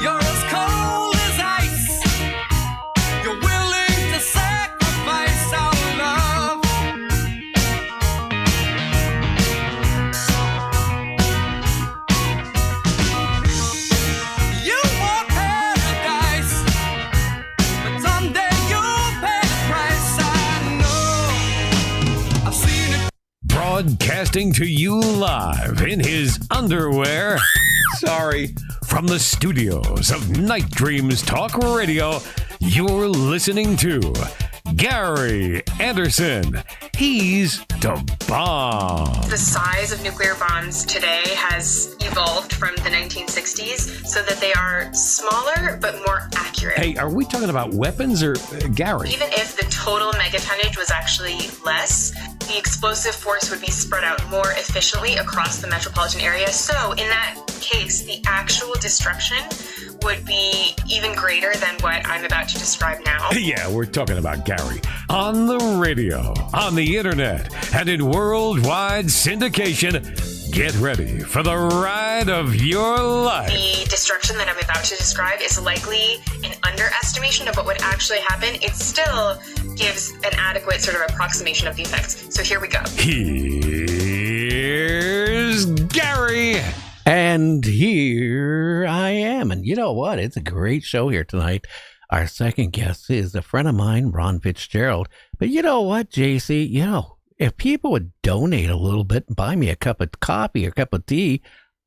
You're as cold as ice. You're willing to sacrifice our love. You want paradise, but someday you'll pay the price. I know. I've seen it. Broadcasting to you live in his underwear. Sorry. From the studios of Night Dreams Talk Radio, you're listening to Gary Anderson. He's the bomb. The size of nuclear bombs today has evolved from the 1960s so that they are smaller but more accurate. Hey, are we talking about weapons or Gary? Even if the total megatonnage was actually less, the explosive force would be spread out more efficiently across the metropolitan area. So in that case, the actual destruction would be even greater than what I'm about to describe now. Yeah, we're talking about Gary. On the radio, on the internet, and in worldwide syndication. Get ready for the ride of your life. The destruction that I'm about to describe is likely an underestimation of what would actually happen. It still gives an adequate sort of approximation of the effects. So here we go. Here's Gary. And here I am. And you know what? It's a great show here tonight. Our second guest is a friend of mine, Ron Fitzgerald. But you know what, JC? You know, if people would donate a little bit and buy me a cup of coffee or a cup of tea,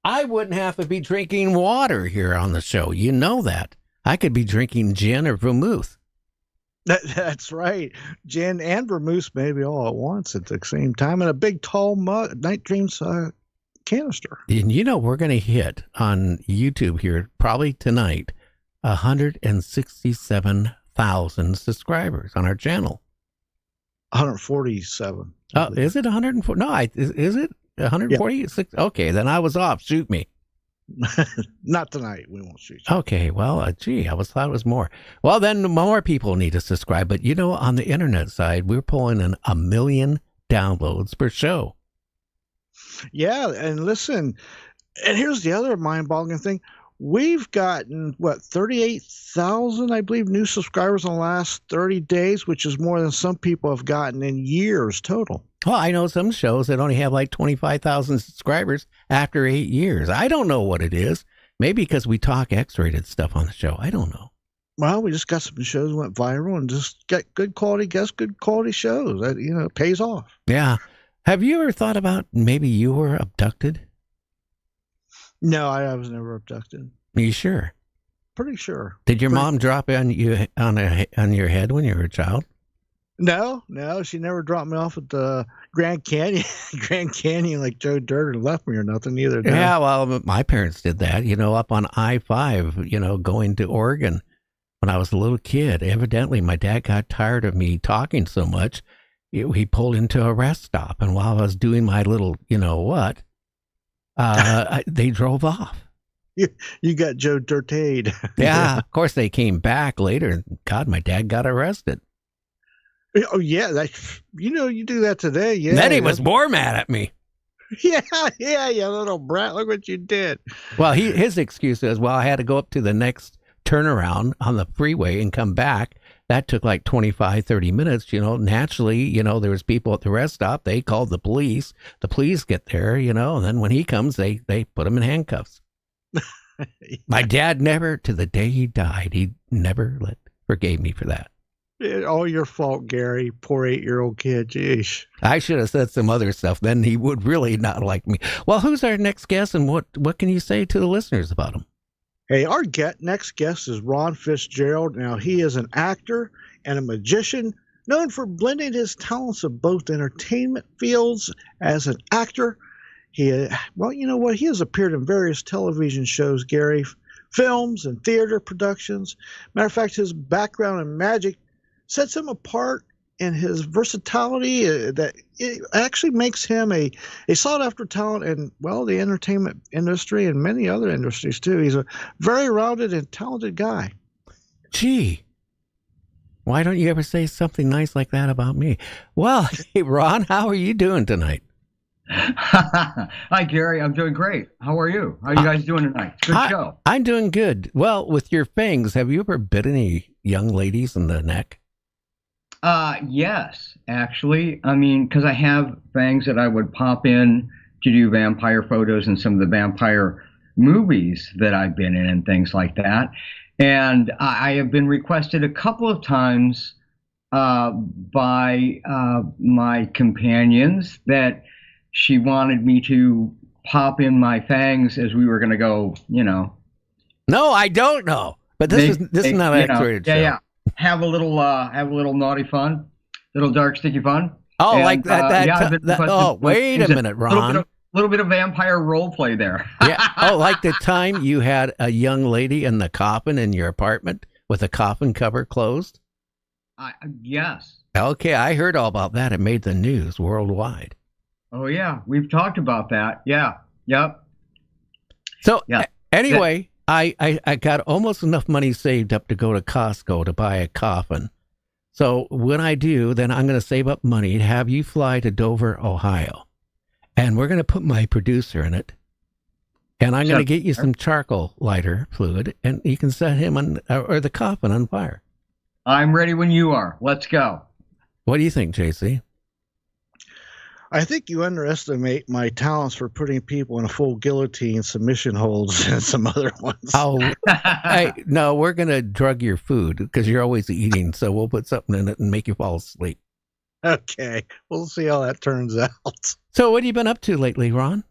I wouldn't have to be drinking water here on the show. You know that. I could be drinking gin or vermouth. That's right. Gin and vermouth maybe all at once at the same time in a big tall Night Dreams canister. And you know, we're going to hit on YouTube here probably tonight 167,000 subscribers on our channel. 147. Oh, is it 140? No, is it 146? Okay, then I was off. Shoot me. Not tonight. We won't shoot you. Okay, well, gee, I thought it was more. Well, then more people need to subscribe. But, on the internet side, we're pulling in 1 million downloads per show. Yeah, and listen, and here's the other mind-boggling thing. We've gotten, 38,000, I believe, new subscribers in the last 30 days, which is more than some people have gotten in years total. Well, I know some shows that only have like 25,000 subscribers after 8 years. I don't know what it is. Maybe because we talk X-rated stuff on the show. I don't know. Well, we just got some shows that went viral and just got good quality guests, good quality shows. That, it pays off. Yeah. Have you ever thought about maybe you were abducted? No, I was never abducted. Are you sure? Pretty sure. Did your mom drop on you on your head when you were a child? No, she never dropped me off at the Grand Canyon like Joe Dirt and left me or nothing either. No. Yeah, well, my parents did that, up on I-5, going to Oregon when I was a little kid. Evidently, my dad got tired of me talking so much. He pulled into a rest stop, and while I was doing my little, they drove off. You got Joe Dirtade. Yeah, of course they came back later. God, my dad got arrested. Oh yeah, you do that today. Yeah. Then he was more mad at me. Yeah, you little brat. Look what you did. Well, his excuse is, I had to go up to the next turnaround on the freeway and come back. That took like 25, 30 minutes. Naturally, there was people at the rest stop. They called the police. The police get there, and then when he comes, they put him in handcuffs. My dad never, to the day he died, he never forgave me for that. All your fault, Gary. Poor 8-year-old kid. Jeez. I should have said some other stuff. Then he would really not like me. Well, who's our next guest, and what can you say to the listeners about him? Hey, our next guest is Ron Fitzgerald. Now, he is an actor and a magician known for blending his talents of both entertainment fields as an actor. He has appeared in various television shows, Gary, films and theater productions. Matter of fact, his background in magic sets him apart in his versatility that it actually makes him a sought-after talent in, the entertainment industry and many other industries, too. He's a very rounded and talented guy. Gee, why don't you ever say something nice like that about me? Well, hey, Ron, how are you doing tonight? Hi, Gary. I'm doing great. How are you? How are you guys doing tonight? Good show. I'm doing good. Well, with your fangs, have you ever bit any young ladies in the neck? Yes, actually. I mean, because I have fangs that I would pop in to do vampire photos in some of the vampire movies that I've been in and things like that. And I have been requested a couple of times by my companions that she wanted me to pop in my fangs as we were going to go, No, I don't know. But this is not an X-rated show. Yeah. Have a little naughty fun, little dark sticky fun. Oh, and, like that. Wait a minute, Ron. A little bit of vampire role play there. Yeah. Oh, like the time you had a young lady in the coffin in your apartment with the coffin cover closed? Yes. Okay, I heard all about that. It made the news worldwide. Oh, yeah. We've talked about that. Yeah. Yep. So, anyway, I got almost enough money saved up to go to Costco to buy a coffin. So when I do, then I'm going to save up money to have you fly to Dover, Ohio. And we're going to put my producer in it. And I'm going to get you some charcoal lighter fluid, and you can set him on, or the coffin on fire. I'm ready when you are. Let's go. What do you think, JC? I think you underestimate my talents for putting people in a full guillotine, submission holds, and some other ones. Oh, no, we're going to drug your food because you're always eating. So we'll put something in it and make you fall asleep. Okay. We'll see how that turns out. So what have you been up to lately, Ron?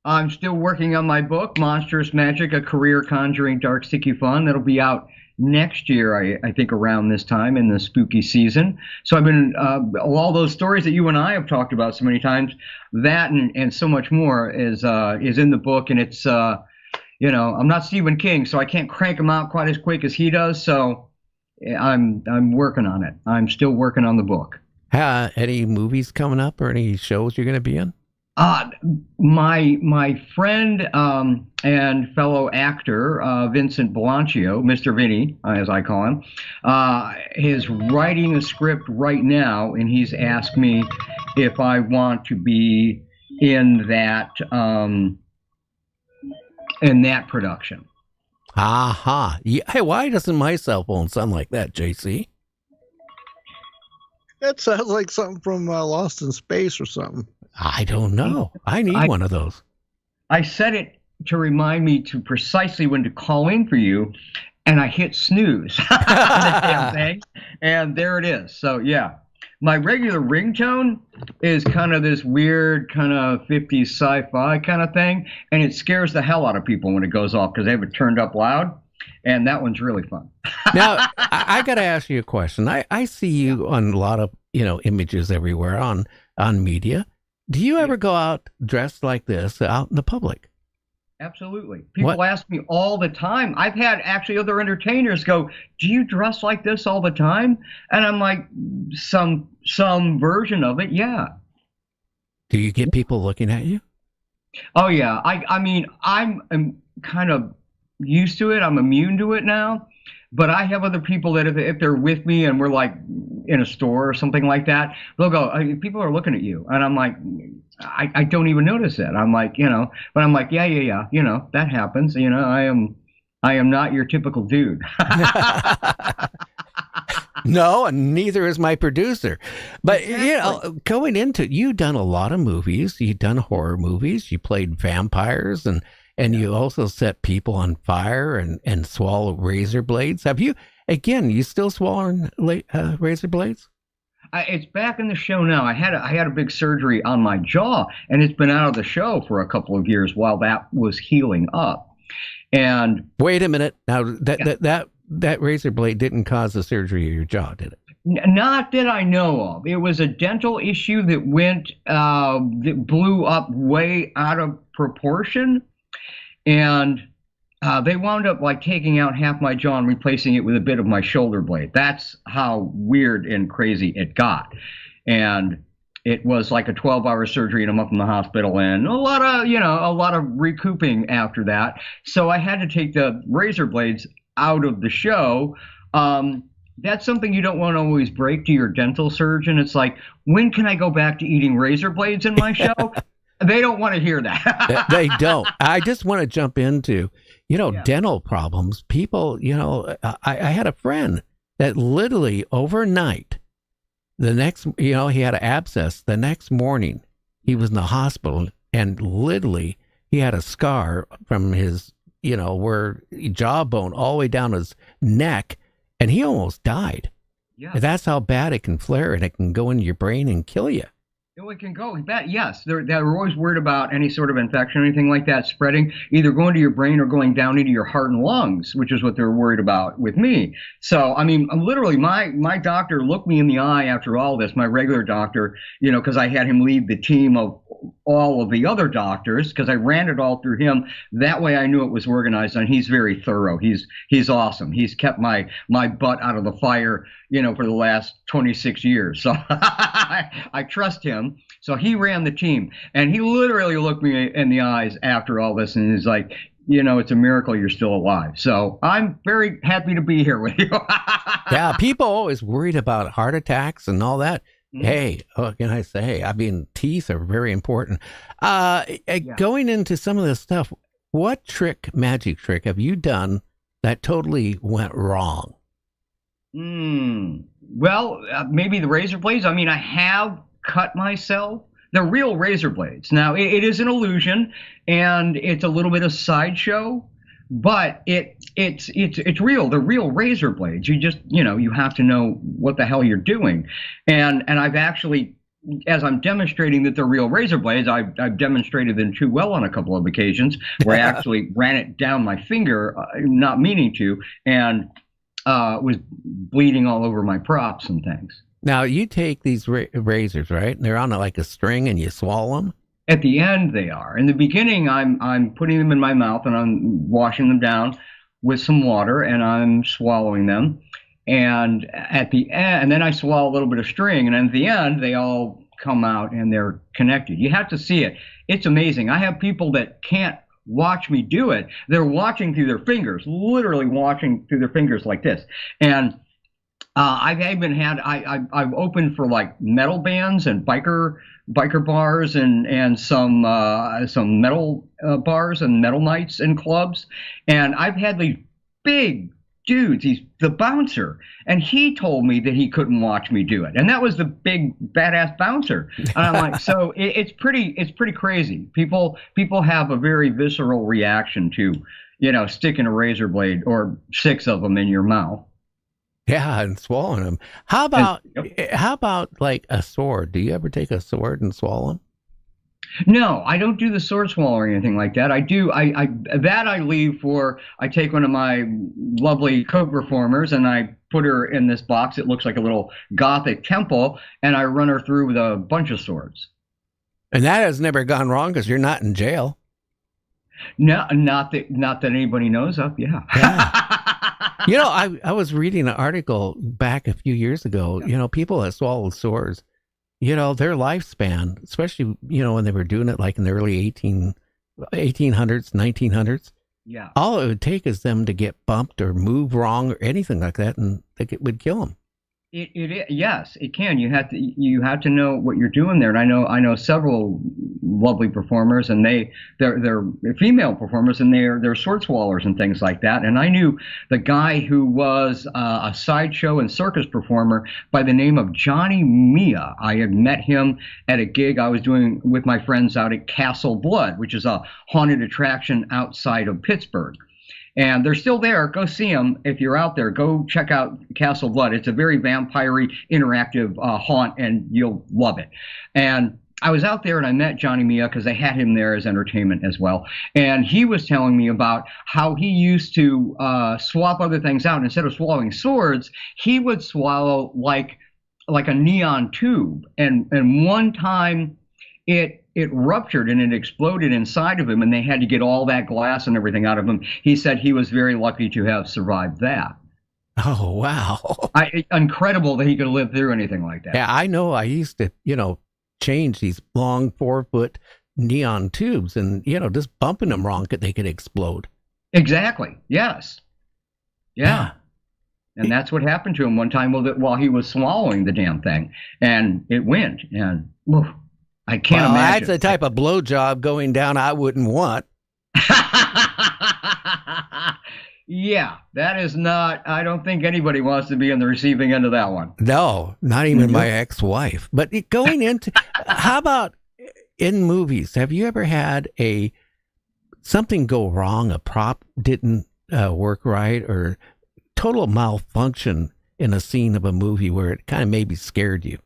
I'm still working on my book, Monstrous Magic, A Career Conjuring Dark Sticky Fun. That'll be out next year, I think around this time in the spooky season. So I've been, all those stories that you and I have talked about so many times, that and so much more is in the book. And it's, I'm not Stephen King, so I can't crank them out quite as quick as he does. So I'm working on it. I'm still working on the book. Any movies coming up or any shows you're going to be in? My friend and fellow actor Vincent Blanchio, Mr. Vinny, as I call him, is writing a script right now, and he's asked me if I want to be in that production. Aha. Yeah. Hey, why doesn't my cell phone sound like that, JC? That sounds like something from Lost in Space or something. I don't know. I need one of those. I set it to remind me to precisely when to call in for you, and I hit snooze on the damn thing, and there it is. So, yeah. My regular ringtone is kind of this weird kind of 50s sci-fi kind of thing, and it scares the hell out of people when it goes off because they have it turned up loud, and that one's really fun. Now, I got to ask you a question. I see you on a lot of, images everywhere on media. Do you ever go out dressed like this out in the public? Absolutely. People ask me all the time. I've had actually other entertainers go, "Do you dress like this all the time?" And I'm like, some version of it, yeah. Do you get people looking at you? Oh yeah. I mean, I'm kind of used to it. I'm immune to it now. But I have other people that if they're with me and we're like in a store or something like that, they'll go, "People are looking at you," and I'm like, I don't even notice it. I'm like, but I'm like, yeah, that happens. I am not your typical dude. No, and neither is my producer. But going into, you've done a lot of movies. You've done horror movies. You played vampires, and you also set people on fire and swallow razor blades. Have you? Again, you still swallowing razor blades? It's back in the show now. I had a big surgery on my jaw, and it's been out of the show for a couple of years while that was healing up. And wait a minute, now that razor blade didn't cause the surgery of your jaw, did it? Not that I know of. It was a dental issue that blew up way out of proportion, and they wound up like taking out half my jaw and replacing it with a bit of my shoulder blade. That's how weird and crazy it got. And it was like a 12-hour surgery, and I'm up in the hospital, and a lot of recouping after that. So I had to take the razor blades out of the show. That's something you don't want to always break to your dental surgeon. It's like, when can I go back to eating razor blades in my show? They don't want to hear that. They don't. I just want to jump into, dental problems. People, I had a friend that literally overnight, he had an abscess. The next morning, he was in the hospital, and literally he had a scar from his, where jawbone all the way down his neck, and he almost died. Yeah. That's how bad it can flare, and it can go into your brain and kill you. It can go. Yes, they're always worried about any sort of infection or anything like that spreading, either going to your brain or going down into your heart and lungs, which is what they're worried about with me. So, I mean, literally, my doctor looked me in the eye after all this, my regular doctor, because I had him lead the team of all of the other doctors, because I ran it all through him. That way I knew it was organized, and he's very thorough. He's awesome. He's kept my butt out of the fire, for the last 26 years. So I trust him. So he ran the team, and he literally looked me in the eyes after all this, and he's like, it's a miracle you're still alive. So I'm very happy to be here with you. Yeah, people always worried about heart attacks and all that. Mm-hmm. Hey, what can I say? I mean, teeth are very important. Going into some of this stuff, what magic trick have you done that totally went wrong? Well, maybe the razor blades. I mean, I have cut myself. They're real razor blades. Now, it is an illusion, and it's a little bit of sideshow, but it's real. They're real razor blades. You just, you have to know what the hell you're doing. And I've actually, as I'm demonstrating that they're real razor blades, I've demonstrated them too well on a couple of occasions where I actually ran it down my finger, not meaning to, and was bleeding all over my props and things. Now, you take these razors, right? And they're on like a string, and you swallow them? At the end, they are. In the beginning, I'm putting them in my mouth, and I'm washing them down with some water, and I'm swallowing them. And at the end, and then I swallow a little bit of string, and at the end, they all come out and they're connected. You have to see it. It's amazing. I have people that can't watch me do it. They're watching through their fingers, literally watching through their fingers like this. And I've opened for like metal bands and biker bars and some metal bars and metal nights and clubs. And I've had these big dudes. He's the bouncer, and he told me that he couldn't watch me do it. And that was the big badass bouncer. And I'm like, so it's pretty crazy. People have a very visceral reaction to, sticking a razor blade or 6 of them in your mouth. Yeah, and swallowing them. How about like a sword? Do you ever take a sword and swallow them? No, I don't do the sword swallow or anything like that. I take one of my lovely co-performers and I put her in this box. It looks like a little Gothic temple, and I run her through with a bunch of swords. And that has never gone wrong because you're not in jail. No, not that anybody knows of. Yeah. I was reading an article back a few years ago. People that swallowed swords, their lifespan, especially, when they were doing it like in the early 1800s, 1900s. Yeah. All it would take is them to get bumped or move wrong or anything like that, and it would kill them. Yes, it can. You have to know what you're doing there. And I know several lovely performers, and they're female performers, and they're sword swallowers and things like that. And I knew the guy who was a sideshow and circus performer by the name of Johnny Mia. I had met him at a gig I was doing with my friends out at Castle Blood, which is a haunted attraction outside of Pittsburgh. And they're still there. Go see them. If you're out there, go check out Castle Blood. It's a very vampire-y, interactive haunt, and you'll love it. And I was out there and I met Johnny Mia because they had him there as entertainment as well. And he was telling me about how he used to swap other things out. Instead of swallowing swords, he would swallow like a neon tube. And one time it ruptured and it exploded inside of him, and they had to get all that glass and everything out of him. He said he was very lucky to have survived that. Oh, wow. Incredible that he could live through anything like that. Yeah, I know. I used to, change these long 4-foot neon tubes, and, just bumping them wrong, they could explode. Exactly. Yes. Yeah. And that's what happened to him one time while he was swallowing the damn thing, and it went, and whew, I can't imagine. That's the type of blowjob going down I wouldn't want. Yeah, that is not, I don't think anybody wants to be on the receiving end of that one. No, not even my ex-wife. But going into, how about in movies? Have you ever had something go wrong, a prop didn't work right, or total malfunction in a scene of a movie where it kind of maybe scared you?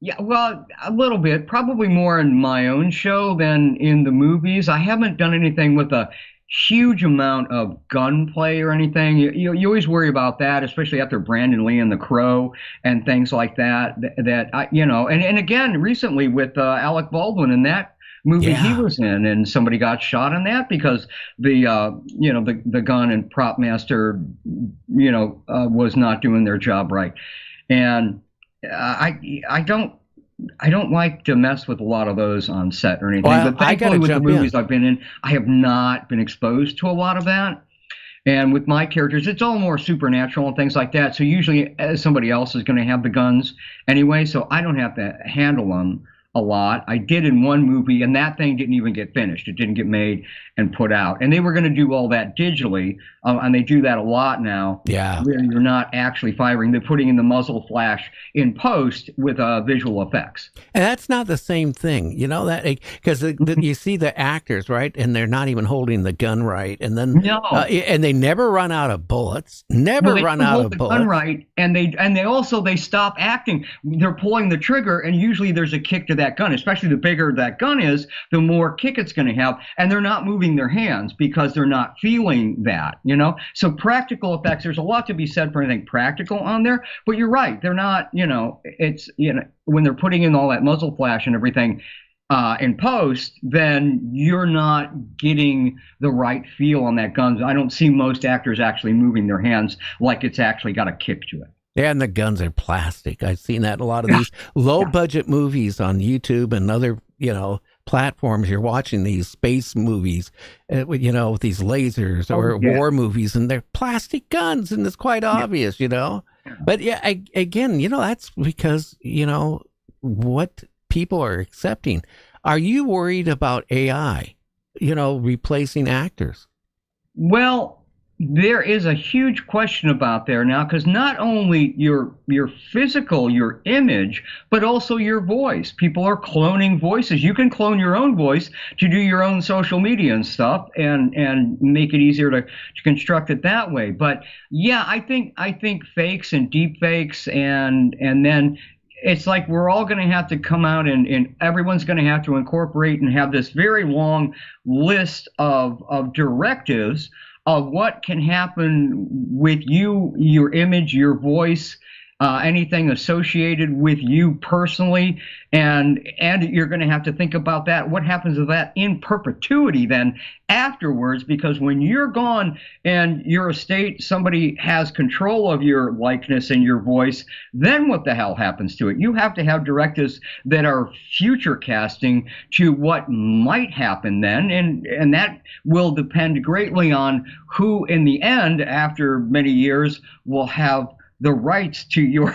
Yeah, well, a little bit, probably more in my own show than in the movies. I haven't done anything with a huge amount of gunplay or anything. You always worry about that, especially after Brandon Lee and The Crow and things like that. And again, recently with Alec Baldwin in that movie he was in, and somebody got shot in that because the gun and prop master was not doing their job right. And I don't like to mess with a lot of those on set or anything. Well, but thankfully with the movies I've been in, I have not been exposed to a lot of that. And with my characters, it's all more supernatural and things like that. So usually somebody else is going to have the guns anyway, so I don't have to handle them a lot. I did in one movie, and that thing didn't even get finished. It didn't get made and put out. And they were going to do all that digitally, and they do that a lot now. Yeah. Where you're not actually firing. They're putting in the muzzle flash in post with visual effects. And that's not the same thing, because you see the actors, right? And they're not even holding the gun right. And then and they never run out of bullets. Run out of bullets. Gun right, and they stop acting. They're pulling the trigger, and usually there's a kick to that gun. Especially the bigger that gun is, the more kick it's going to have. And they're not moving their hands because they're not feeling that, So practical effects, there's a lot to be said for anything practical on there. But you're right, they're not, it's, when they're putting in all that muzzle flash and everything in post, then you're not getting the right feel on that gun. I don't see most actors actually moving their hands like it's actually got a kick to it. Yeah, and the guns are plastic. I've seen that in a lot of these low-budget movies on YouTube and other, platforms. You're watching these space movies, with these lasers or war movies, and they're plastic guns, and it's quite obvious, But again, that's because, what people are accepting. Are you worried about AI, replacing actors? Well, there is a huge question about there now, because not only your physical, your image, but also your voice. People are cloning voices. You can clone your own voice to do your own social media and stuff, and make it easier to construct it that way. But yeah, I think fakes and deep fakes, and then it's like we're all going to have to come out and everyone's going to have to incorporate and have this very long list of directives of what can happen with you, your image, your voice, anything associated with you personally, and you're going to have to think about that. What happens to that in perpetuity then afterwards? Because when you're gone and your estate, somebody has control of your likeness and your voice, then what the hell happens to it? You have to have directives that are future casting to what might happen then, and that will depend greatly on who in the end, after many years, will have the rights to your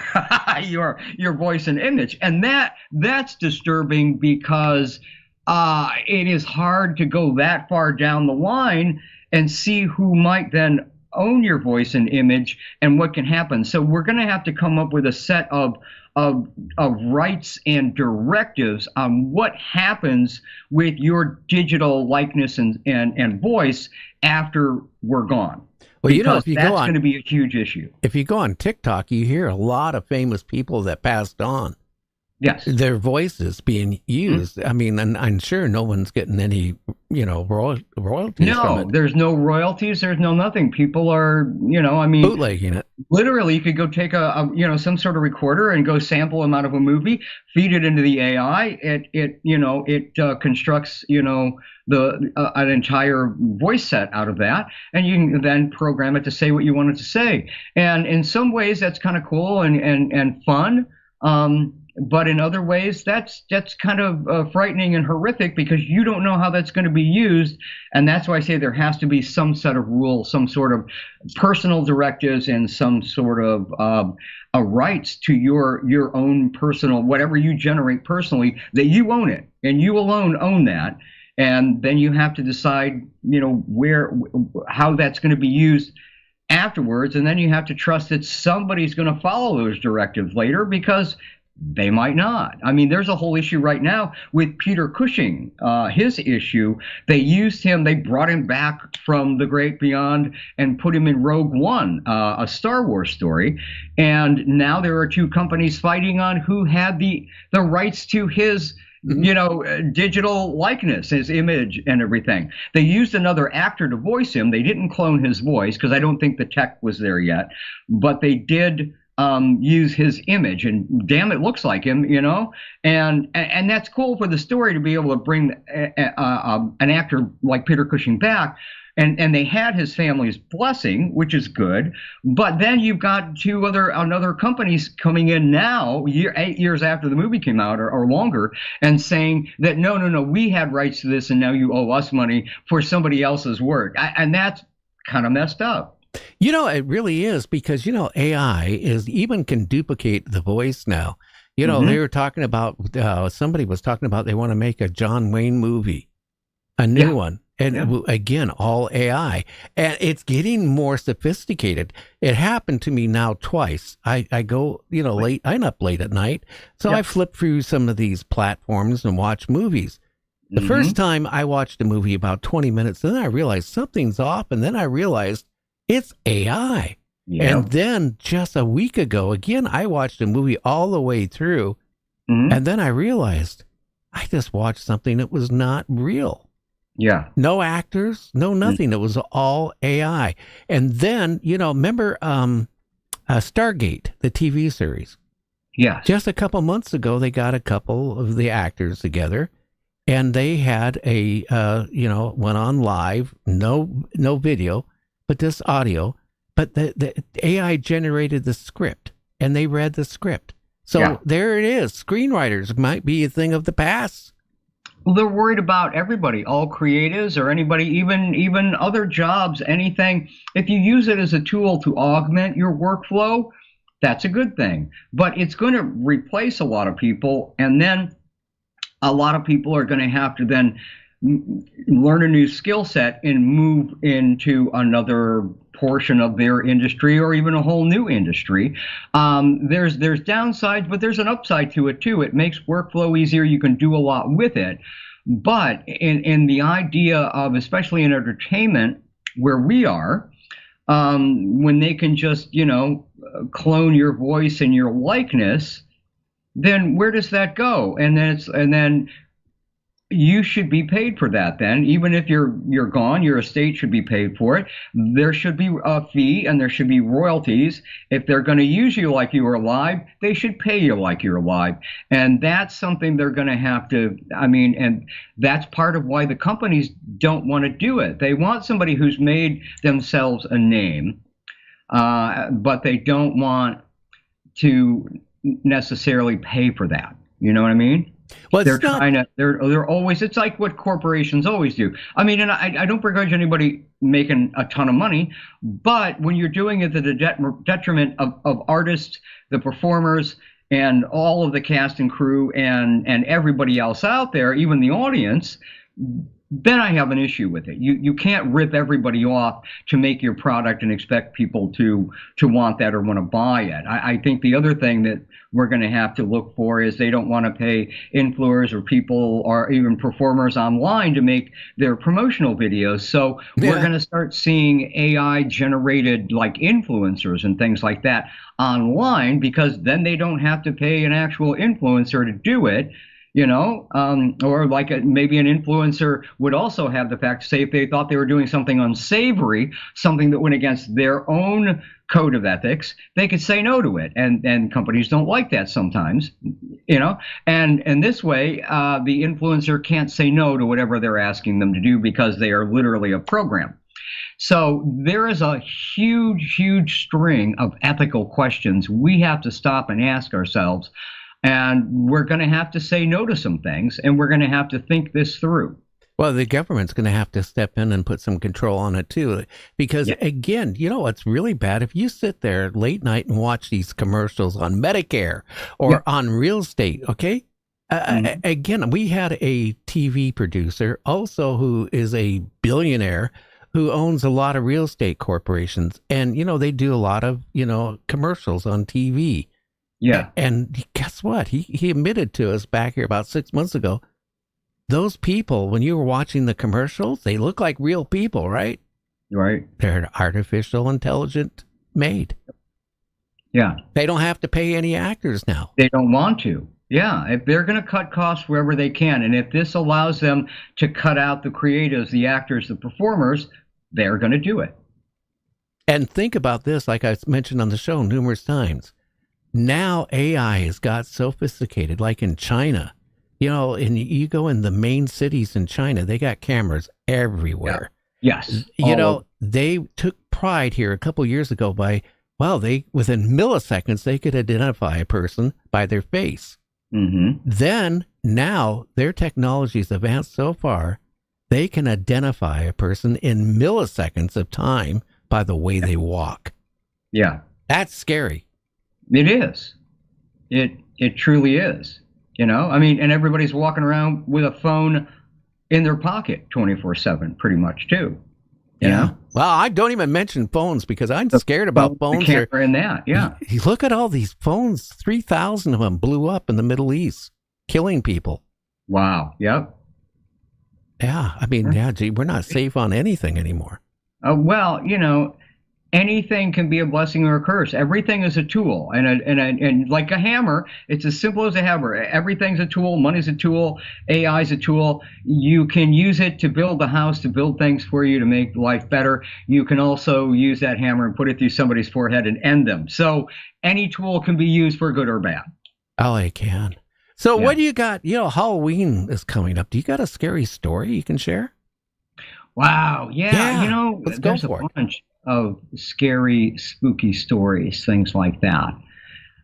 your voice and image. And that's disturbing, because it is hard to go that far down the line and see who might then own your voice and image and what can happen. So we're going to have to come up with a set of rights and directives on what happens with your digital likeness and voice after we're gone. Well, if you that's go on, going to be a huge issue. If you go on TikTok, you hear a lot of famous people that passed on. Yes. Their voices being used. Mm-hmm. I mean, and I'm sure no one's getting any, royalties from it. No, there's no royalties. There's no nothing. People are, bootlegging it. Literally, you could go take some sort of recorder and go sample them out of a movie, feed it into the AI. It constructs, an entire voice set out of that, and you can then program it to say what you want it to say. And in some ways, that's kind of cool and fun. But in other ways, that's kind of frightening and horrific, because you don't know how that's going to be used. And that's why I say there has to be some set of rules, some sort of personal directives, and some sort of rights to your own personal, whatever you generate personally, that you own it, and you alone own that. And then you have to decide, how that's going to be used afterwards. And then you have to trust that somebody's going to follow those directives later, because they might not. I mean, there's a whole issue right now with Peter Cushing, his issue. They used him, they brought him back from the great beyond and put him in Rogue One, a Star Wars story. And now there are two companies fighting on who had the rights to his digital likeness, his image and everything. They used another actor to voice him. They didn't clone his voice, because I don't think the tech was there yet, but they did use his image, and damn, it looks like him, and that's cool for the story to be able to bring an actor like Peter Cushing back. And they had his family's blessing, which is good. But then you've got other companies coming in now, 8 years after the movie came out, or longer, and saying that no, we had rights to this, and now you owe us money for somebody else's work. And that's kind of messed up. It really is, because, AI even can duplicate the voice now. Mm-hmm. They were talking about, somebody was talking about they want to make a John Wayne movie, a new one. And again, all AI. And it's getting more sophisticated. It happened to me now twice. I go, late. I'm up late at night. So I flip through some of these platforms and watch movies. The first time I watched a movie about 20 minutes, then I realized something's off. And then I realized it's AI. Yeah. And then just a week ago, again, I watched a movie all the way through. And then I realized I just watched something that was not real. Yeah. No actors, no nothing. It was all AI. And then, remember Stargate, the TV series? Yeah. Just a couple months ago, they got a couple of the actors together, and they had went on live, no video, but just audio. But the AI generated the script, and they read the script. So there it is. Screenwriters might be a thing of the past. Well, they're worried about everybody, all creatives or anybody, even other jobs, anything. If you use it as a tool to augment your workflow, that's a good thing. But it's going to replace a lot of people, and then a lot of people are going to have to then learn a new skill set and move into another portion of their industry or even a whole new industry. There's downsides, but there's an upside to it too. It makes workflow easier. You can do a lot with it. But in the idea of, especially in entertainment, where we are, when they can just, clone your voice and your likeness, then where does that go? And then you should be paid for that. Then, even if you're gone, your estate should be paid for it. There should be a fee and there should be royalties. If they're going to use you like you were alive, they should pay you like you're alive. And that's something they're going to have to. And that's part of why the companies don't want to do it. They want somebody who's made themselves a name, but they don't want to necessarily pay for that. You know what I mean? Well, they're always, it's like what corporations always do. And I don't begrudge anybody making a ton of money, but when you're doing it to the detriment of artists, the performers, and all of the cast and crew and everybody else out there, even the audience, then I have an issue with it. You can't rip everybody off to make your product and expect people to want that or want to buy it. I think the other thing that we're going to have to look for is they don't want to pay influencers or people or even performers online to make their promotional videos. So we're going to start seeing AI generated like influencers and things like that online, because then they don't have to pay an actual influencer to do it. Or like maybe an influencer would also have the fact, say if they thought they were doing something unsavory, something that went against their own code of ethics, they could say no to it. And companies don't like that sometimes, and this way, the influencer can't say no to whatever they're asking them to do because they are literally a program. So there is a huge, huge string of ethical questions we have to stop and ask ourselves. And we're going to have to say no to some things, and we're going to have to think this through. Well, the government's going to have to step in and put some control on it, too. Because, again, what's really bad? If you sit there late night and watch these commercials on Medicare or on real estate, okay? Again, we had a TV producer also who is a billionaire who owns a lot of real estate corporations. And, they do a lot of, commercials on TV. Yeah. And guess what? He admitted to us back here about 6 months ago, those people, when you were watching the commercials, they look like real people, right? Right. They're artificial intelligence made. Yeah. They don't have to pay any actors now. They don't want to. Yeah. If they're going to cut costs wherever they can, and if this allows them to cut out the creatives, the actors, the performers, they're going to do it. And think about this, like I mentioned on the show numerous times. Now AI has got sophisticated, like in China, and you go in the main cities in China, they got cameras everywhere. Yeah. Yes. They took pride here a couple years ago within milliseconds, they could identify a person by their face. Mm-hmm. Then now their technology's advanced so far, they can identify a person in milliseconds of time by the way they walk. Yeah. That's scary. It is. It truly is. And everybody's walking around with a phone in their pocket 24/7, pretty much too. Yeah. Well, I don't even mention phones because I'm scared about phones. The camera in that. Yeah. You look at all these phones. 3,000 of them blew up in the Middle East, killing people. Wow. Yep. Yeah. We're not safe on anything anymore. Well, anything can be a blessing or a curse. Everything is a tool, and like a hammer, it's as simple as a hammer. Everything's a tool. Money's a tool. AI is a tool. You can use it to build a house, to build things for you, to make life better. You can also use that hammer and put it through somebody's forehead and end them. So any tool can be used for good or bad. Oh, it can. So what do you got? Halloween is coming up. Do you got a scary story you can share? Wow. Yeah. Let's go there's for a bunch of scary, spooky stories, things like that.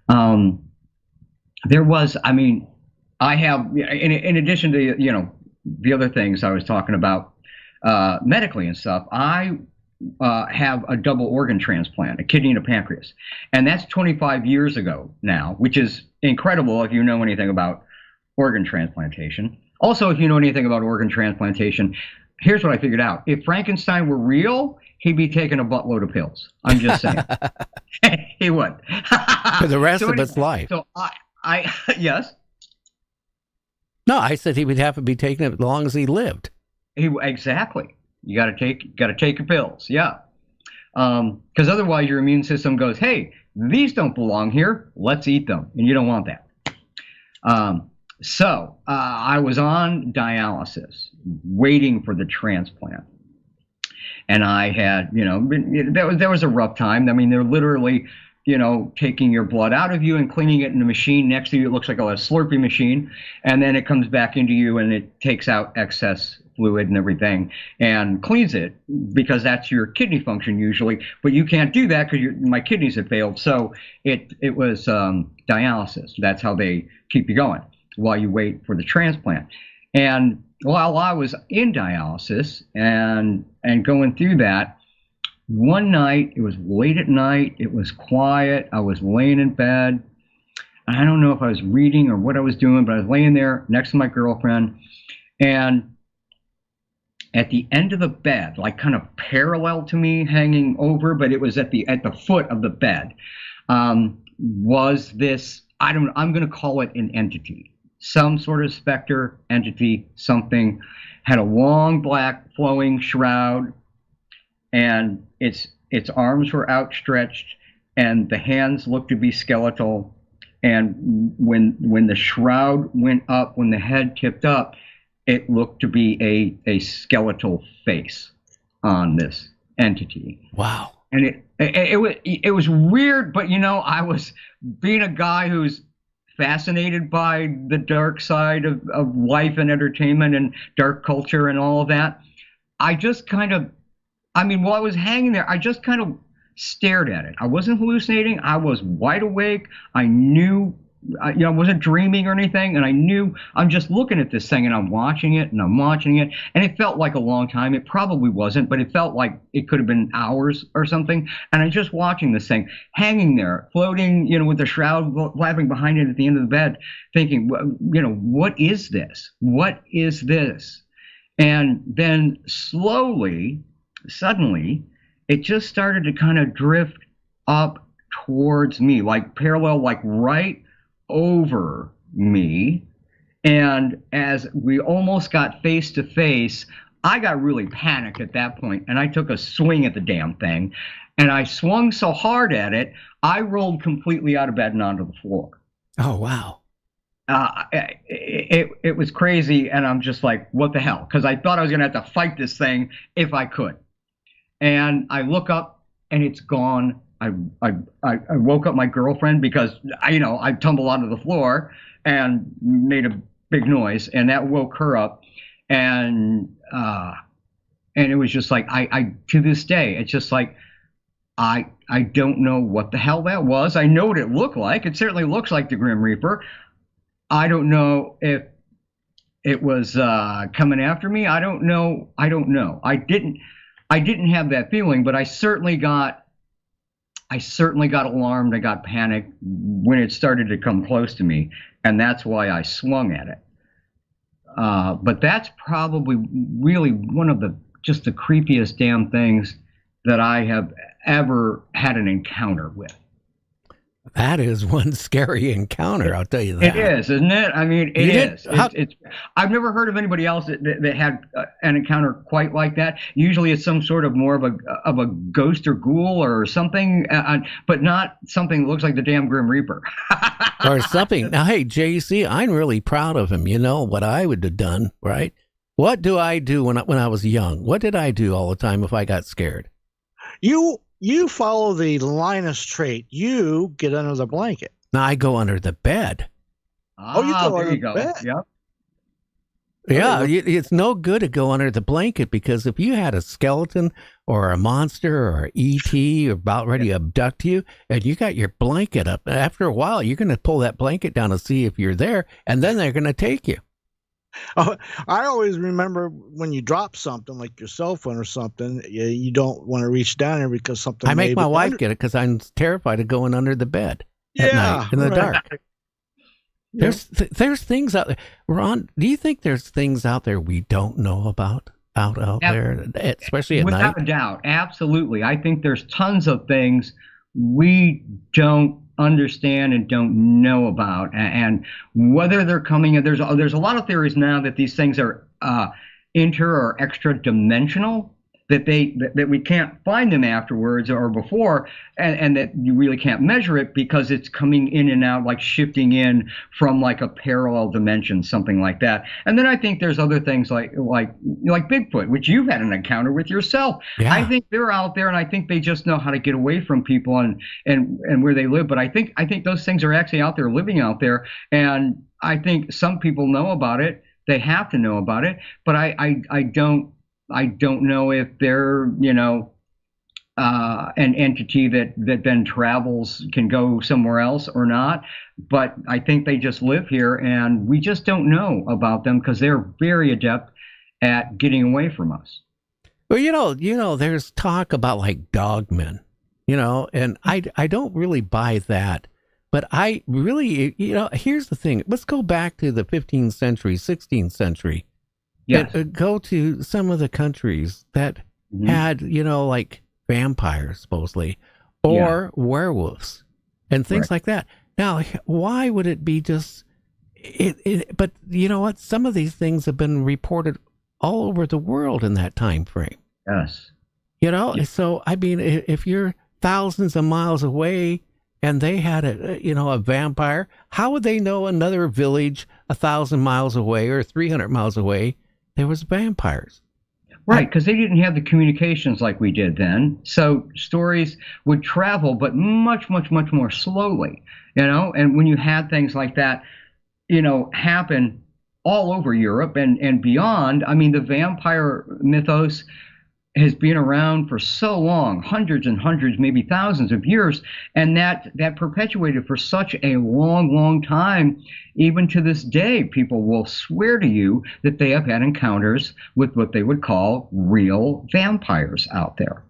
There was, I mean, I have, in addition to, the other things I was talking about medically and stuff, I have a double organ transplant, a kidney and a pancreas. And that's 25 years ago now, which is incredible if you know anything about organ transplantation. Also, if you know anything about organ transplantation, here's what I figured out. If Frankenstein were real, he'd be taking a buttload of pills. I'm just saying. He would. For the rest of his life. So I yes. No, I said he would have to be taking it as long as he lived. Exactly. You got to take your pills. Yeah. Because otherwise your immune system goes, hey, these don't belong here. Let's eat them. And you don't want that. So I was on dialysis waiting for the transplant. And I had, there was a rough time. I mean, they're literally, taking your blood out of you and cleaning it in a machine next to you. It looks like a Slurpee machine. And then it comes back into you and it takes out excess fluid and everything and cleans it, because that's your kidney function usually. But you can't do that because my kidneys have failed. So it was dialysis. That's how they keep you going while you wait for the transplant. And while I was in dialysis and going through that, one night, it was late at night, it was quiet, I was laying in bed. I don't know if I was reading or what I was doing, but I was laying there next to my girlfriend, and at the end of the bed, like kind of parallel to me, hanging over, but it was at the foot of the bed, was this, I'm going to call it an entity. Some sort of specter, entity, something, had a long black flowing shroud, and its arms were outstretched, and the hands looked to be skeletal. And when the shroud went up, when the head tipped up, it looked to be a skeletal face on this entity. Wow. And it was weird, but I was being a guy who's fascinated by the dark side of life and entertainment and dark culture and all of that. I just kind of, while I was hanging there, I just kind of stared at it. I wasn't hallucinating. I was wide awake. I knew, I wasn't dreaming or anything. And I knew I'm just looking at this thing and I'm watching it and I'm watching it. And it felt like a long time. It probably wasn't, but it felt like it could have been hours or something. And I'm just watching this thing hanging there, floating, with the shroud flapping behind it at the end of the bed, thinking, what is this? What is this? And then suddenly, it just started to kind of drift up towards me, like parallel, like right over me. And as we almost got face to face, I got really panicked at that point, and I took a swing at the damn thing. And I swung so hard at it, I rolled completely out of bed and onto the floor. Oh, wow. It was crazy, and I'm just like, what the hell? Because I thought I was going to have to fight this thing if I could. And I look up, and it's gone. I woke up my girlfriend because I tumbled onto the floor and made a big noise, and that woke her up. And it was just like I to this day, it's just like I don't know what the hell that was. I know what it looked like. It certainly looks like the Grim Reaper. I don't know if it was coming after me. I don't know. I didn't have that feeling, but I certainly got alarmed. I got panicked when it started to come close to me, and that's why I swung at it. But that's probably really one of the creepiest damn things that I have ever had an encounter with. That is one scary encounter, I'll tell you that. It is, isn't it? I mean, it is. I've never heard of anybody else that had an encounter quite like that. Usually it's some sort of more of a ghost or ghoul or something, but not something that looks like the damn Grim Reaper. Or something. Now, hey, JC, I'm really proud of him. You know what I would have done, right? What do I do when I was young? What did I do all the time if I got scared? You follow the Linus trait. You get under the blanket. Now I go under the bed. You go there under you the go. bed. Yep. Yeah, it's no good to go under the blanket, because if you had a skeleton or a monster or ET about ready to abduct you, and you got your blanket up, after a while, you're going to pull that blanket down to see if you're there, and then they're going to take you. Oh, I always remember when you drop something like your cell phone or something, you don't want to reach down there because something. I make my wife get it because I'm terrified of going under the bed at night in the dark. There's things out there. Ron, do you think there's things out there we don't know about out there, especially at night? Without a doubt, absolutely. I think there's tons of things we don't understand and don't know about, and whether they're coming in. There's a lot of theories now that these things are inter or extra dimensional, that we can't find them afterwards or before, and that you really can't measure it because it's coming in and out, like shifting in from like a parallel dimension, something like that. And then I think there's other things like Bigfoot, which you've had an encounter with yourself. Yeah. I think they're out there, and I think they just know how to get away from people and where they live. But I think those things are actually out there, living out there, and I think some people know about it. They have to know about it, but I don't know if they're, an entity that then travels, can go somewhere else or not. But I think they just live here, and we just don't know about them because they're very adept at getting away from us. Well, there's talk about like dogmen, and I don't really buy that. But I really, here's the thing. Let's go back to the 15th century, 16th century. Yes. And go to some of the countries that had, like vampires, supposedly, or werewolves and things like that. Now, why would it be just but you know what? Some of these things have been reported all over the world in that time frame. Yes. So, I mean, if you're thousands of miles away and they had a vampire, how would they know another village 1,000 miles away or 300 miles away there was vampires? Right, because they didn't have the communications like we did then. So stories would travel, but much, much, much more slowly, And when you had things like that, happen all over Europe and beyond, I mean, the vampire mythos has been around for so long, hundreds and hundreds, maybe thousands of years, and that perpetuated for such a long, long time. Even to this day, people will swear to you that they have had encounters with what they would call real vampires out there.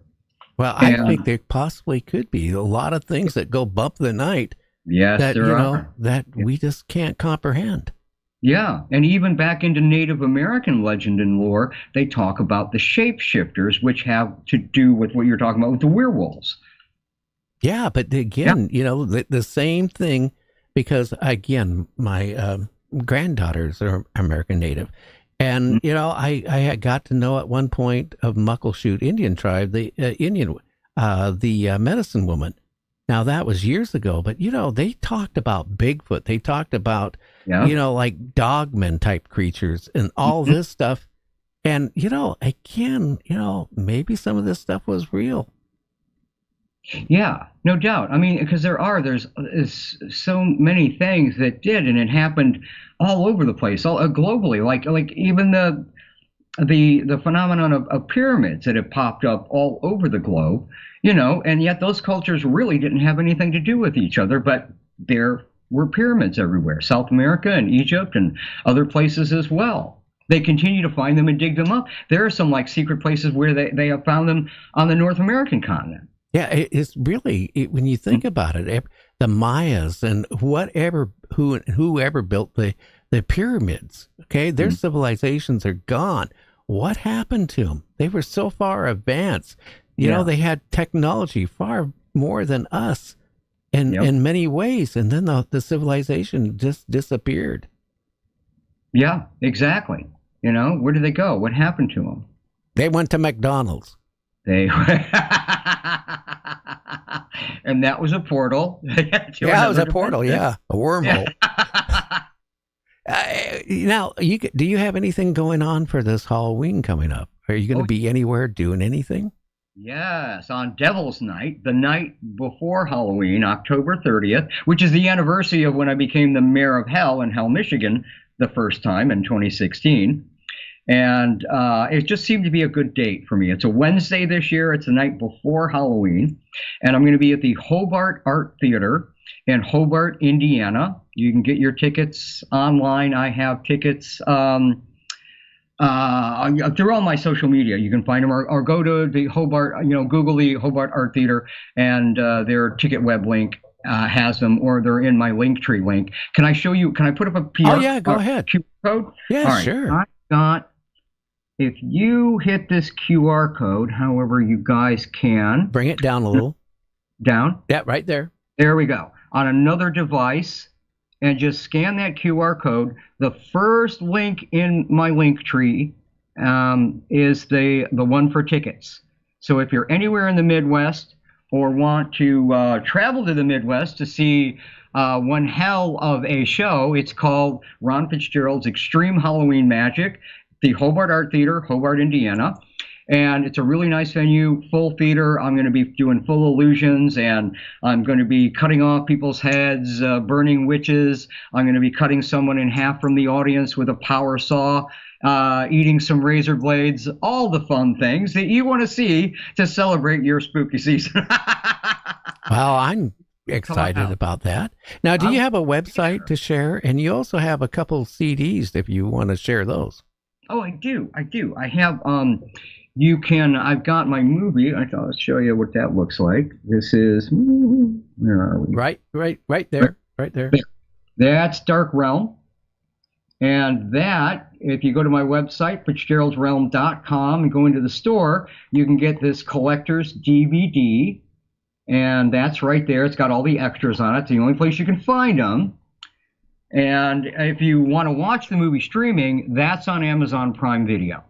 Well, I think there possibly could be a lot of things that go bump the night. Yes, that there are. That we just can't comprehend. Yeah, and even back into Native American legend and lore, they talk about the shapeshifters, which have to do with what you're talking about with the werewolves. Yeah, but again, the same thing, because again, my granddaughters are American Native, and I had got to know at one point of Muckleshoot Indian tribe, the medicine woman. Now, that was years ago, but, they talked about Bigfoot. They talked about, like dogmen type creatures and all this stuff. And, again, maybe some of this stuff was real. Yeah, no doubt. I mean, because there's so many things that did, and it happened all over the place, all globally, like even the phenomenon of pyramids that have popped up all over the globe. And yet those cultures really didn't have anything to do with each other, but there were pyramids everywhere, South America and Egypt and other places as well. They continue to find them and dig them up. There are some like secret places where they have found them on the North American continent. Yeah, it's really, when you think about it, the Mayas and whoever built the pyramids, okay, their civilizations are gone. What happened to them? They were so far advanced. They had technology far more than us in many ways. And then the civilization just disappeared. Yeah, exactly. Where did they go? What happened to them? They went to McDonald's. And that was a portal. It was a portal. Yeah, a wormhole. Now, do you have anything going on for this Halloween coming up? Are you going to be anywhere doing anything? Yes, on Devil's Night, the night before Halloween, October 30th, which is the anniversary of when I became the mayor of Hell in Hell, Michigan, the first time in 2016. And it just seemed to be a good date for me. It's a Wednesday this year. It's the night before Halloween. And I'm going to be at the Hobart Art Theater in Hobart, Indiana. You can get your tickets online. I have tickets through all my social media. You can find them or go to the Hobart, Google the Hobart Art Theater, and their ticket web link has them, or they're in my Linktree link. Can I show you? Can I put up a PR? Oh, yeah, go ahead. QR code? Yeah, all right. sure. If you hit this QR code, however you guys can. Bring it down a little. Down? Yeah, right there. There we go. On another device, and just scan that QR code. The first link in my Linktree is the one for tickets. So if you're anywhere in the Midwest or want to travel to the Midwest to see one hell of a show, it's called Ron Fitzgerald's Extreme Halloween Magic, the Hobart Art Theater, Hobart, Indiana. And it's a really nice venue, full theater. I'm going to be doing full illusions, and I'm going to be cutting off people's heads, burning witches. I'm going to be cutting someone in half from the audience with a power saw, eating some razor blades, all the fun things that you want to see to celebrate your spooky season. Well, I'm excited about that. Now, do you have a website to share? And you also have a couple CDs if you want to share those. Oh, I do. I have, I've got my movie. I'll show you what that looks like. This is, where are we? Right there. That's Dark Realm. And that, if you go to my website, Fitzgerald'sRealm.com, and go into the store, you can get this collector's DVD. And that's right there. It's got all the extras on it. It's the only place you can find them. And if you want to watch the movie streaming, that's on Amazon Prime Video.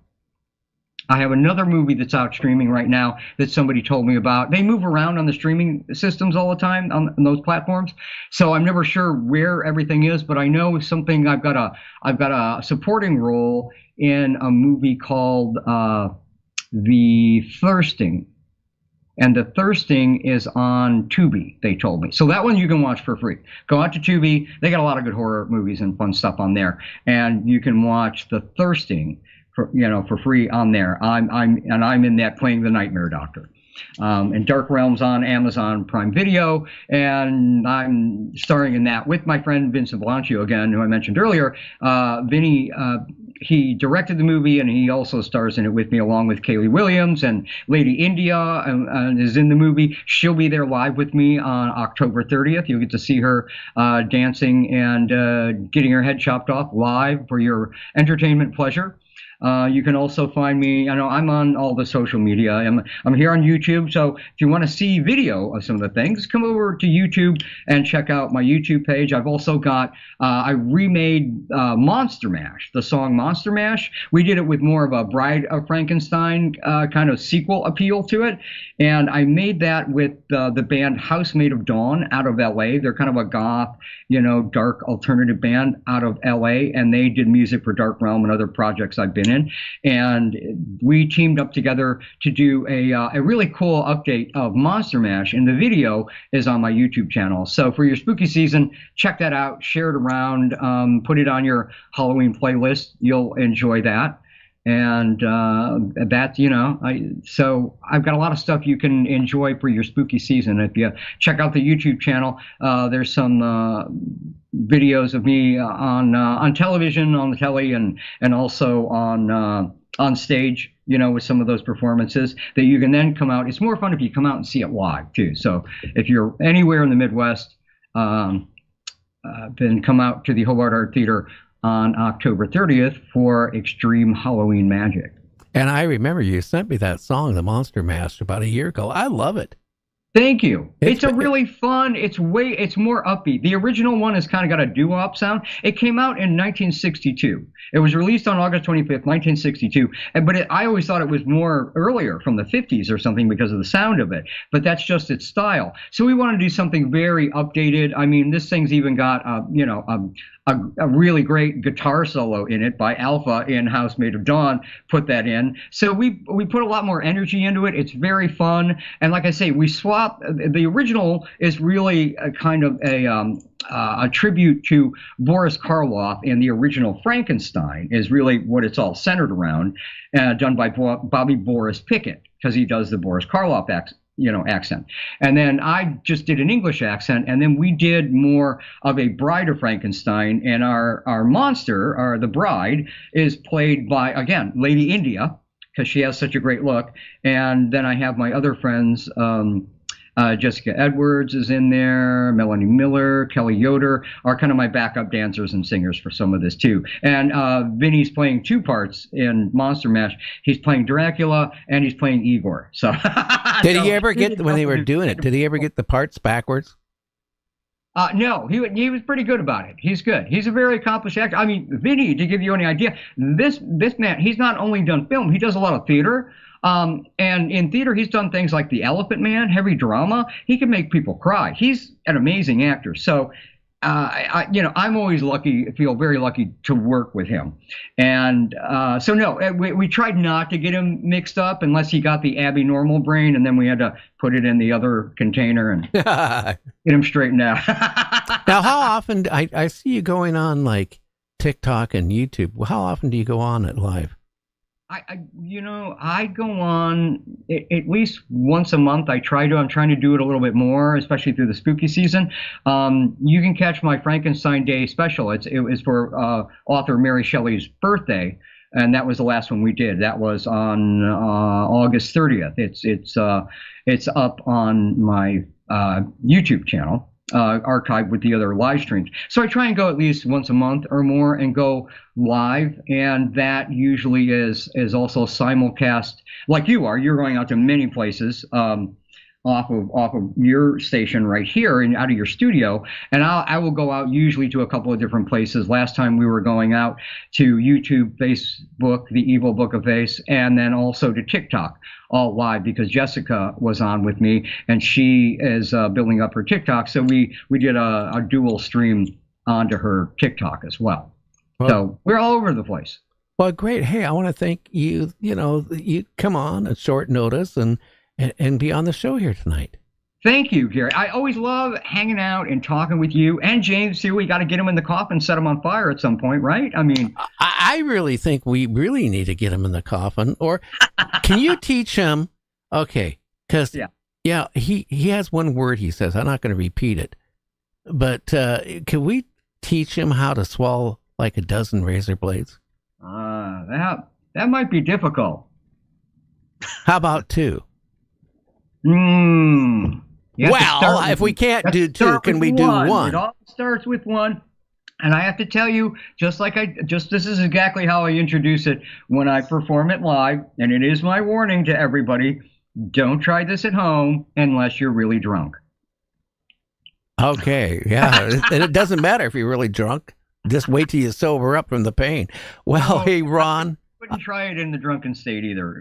I have another movie that's out streaming right now that somebody told me about. They move around on the streaming systems all the time on those platforms, so I'm never sure where everything is. But I know something. I've got a supporting role in a movie called The Thirsting. And The Thirsting is on Tubi, they told me. So that one you can watch for free. Go out to Tubi. They got a lot of good horror movies and fun stuff on there. And you can watch The Thirsting for free on there. I'm in that playing the Nightmare Doctor. And Dark Realms on Amazon Prime Video, and I'm starring in that with my friend Vincent Blanchio again, who I mentioned earlier. Vinny, he directed the movie, and he also stars in it with me, along with Kaylee Williams, and Lady India and is in the movie. She'll be there live with me on October 30th. You'll get to see her dancing and getting her head chopped off live for your entertainment pleasure. You can also find me. I know I'm on all the social media. I'm here on YouTube. So if you want to see video of some of the things, come over to YouTube and check out my YouTube page. I've also got, I remade Monster Mash, the song Monster Mash. We did it with more of a Bride of Frankenstein kind of sequel appeal to it. And I made that with the band Housemaid of Dawn out of LA. They're kind of a goth, dark alternative band out of LA. And they did music for Dark Realm and other projects I've been in, and we teamed up together to do a really cool update of Monster Mash, and the video is on my YouTube channel. So for your spooky season, check that out, share it around, put it on your Halloween playlist. You'll enjoy that. And so I've got a lot of stuff you can enjoy for your spooky season. If you check out the YouTube channel, there's some videos of me on television, on the telly, and also on stage, with some of those performances that you can then come out. It's more fun if you come out and see it live too. So if you're anywhere in the Midwest, then come out to the Hobart Art Theater on October 30th for Extreme Halloween Magic. And I remember you sent me that song, The Monster Mash, about a year ago. I love it. Thank you. It's a really fun, it's more upbeat. The original one has kind of got a doo-wop sound. It came out in 1962. It was released on August 25th, 1962. But I always thought it was more earlier, from the 50s or something, because of the sound of it. But that's just its style. So we want to do something very updated. I mean, this thing's even got, a a really great guitar solo in it by Alpha in House Made of Dawn, put that in. So we put a lot more energy into it. It's very fun. And like I say, we swap. The original is really a kind of a tribute to Boris Karloff, and the original Frankenstein is really what it's all centered around, done by Bobby Boris Pickett, because he does the Boris Karloff accent. And then I just did an English accent, and then we did more of a Bride of Frankenstein, and our monster, or the bride, is played by, again, Lady India, because she has such a great look. And then I have my other friends, Jessica Edwards is in there, Melanie Miller, Kelly Yoder are kind of my backup dancers and singers for some of this too. And Vinny's playing two parts in Monster Mash. He's playing Dracula and he's playing Igor. So did he ever get, when they were doing it, did he ever get the parts backwards? No, he was pretty good about it. He's good. He's a very accomplished actor. I mean, Vinny, to give you any idea, this man, he's not only done film, he does a lot of theater. And in theater, he's done things like The Elephant Man, heavy drama. He can make people cry. He's an amazing actor. So, I'm always feel very lucky to work with him. And so, no, we tried not to get him mixed up unless he got the Abby Normal brain, and then we had to put it in the other container and get him straightened out. Now, how often, I see you going on like TikTok and YouTube. How often do you go on it live? I go on at least once a month. I'm trying to do it a little bit more, especially through the spooky season. You can catch my Frankenstein Day special. It was for author Mary Shelley's birthday, and that was the last one we did. That was on August 30th. It's up on my YouTube channel. Archived with the other live streams. So I try and go at least once a month or more and go live, and that usually is also simulcast like you are. You're going out to many places off of your station right here and out of your studio, and I will go out usually to a couple of different places. Last time we were going out to YouTube, Facebook, The Evil Book of Face, and then also to TikTok, all live, because Jessica was on with me and she is building up her TikTok. So we did a dual stream onto her TikTok as well. So we're all over the place. Well, great. Hey, I want to thank you. You come on at short notice and be on the show here tonight. Thank you, Gary. I always love hanging out and talking with you and James too. We got to get him in the coffin, set him on fire at some point, right? I mean, I really think we really need to get him in the coffin. Or can you teach him? Okay, because yeah, he has one word he says. I'm not going to repeat it, but can we teach him how to swallow like a dozen razor blades? That might be difficult. How about two? Well, if we can't do two, can we do one? It all starts with one. And I have to tell you, this is exactly how I introduce it when I perform it live. And it is my warning to everybody: don't try this at home unless you're really drunk. Okay, yeah. And it doesn't matter if you're really drunk. Just wait till you sober up from the pain. Well, hey, Ron. Wouldn't try it in the drunken state either.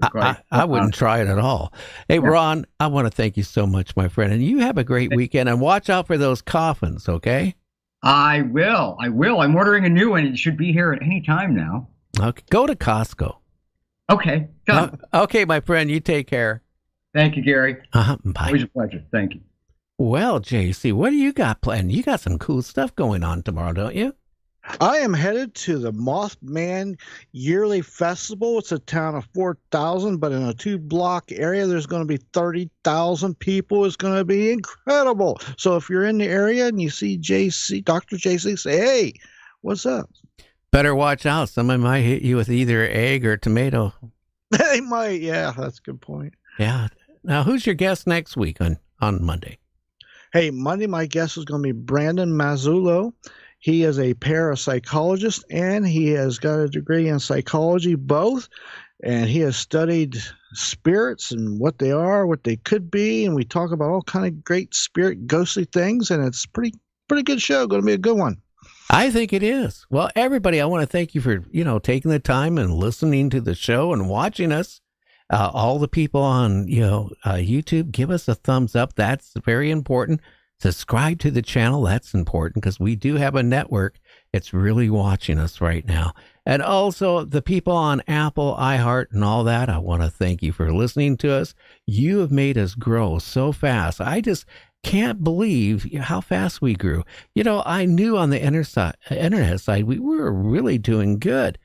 I wouldn't try it at all. Hey, Ron, I want to thank you so much, my friend. And you have a great weekend. And watch out for those coffins, okay? I will. I'm ordering a new one. It should be here at any time now. Okay. Go to Costco. Okay. Okay, my friend. You take care. Thank you, Gary. Bye. Always a pleasure. Thank you. Well, JC, what do you got planned? You got some cool stuff going on tomorrow, don't you? I am headed to the Mothman Yearly Festival. It's a town of 4,000, but in a 2-block area, there's going to be 30,000 people. It's going to be incredible. So if you're in the area and you see Dr. JC, say, hey, what's up? Better watch out. Someone might hit you with either egg or tomato. They might. Yeah, that's a good point. Yeah. Now, who's your guest next week on Monday? Hey, Monday, my guest is going to be Brandon Mazzullo. He is a parapsychologist, and he has got a degree in psychology, both. And he has studied spirits and what they are, what they could be. And we talk about all kind of great spirit, ghostly things. And it's pretty good show. Going to be a good one. I think it is. Well, everybody, I want to thank you for, taking the time and listening to the show and watching us. All the people on, YouTube, give us a thumbs up. That's very important. Subscribe to the channel. That's important because we do have a network It's really watching us right now. And also the people on Apple, iHeart, and all that, I want to thank you for listening to us. You have made us grow so fast. I just can't believe how fast we grew. I knew on the internet side, we were really doing good.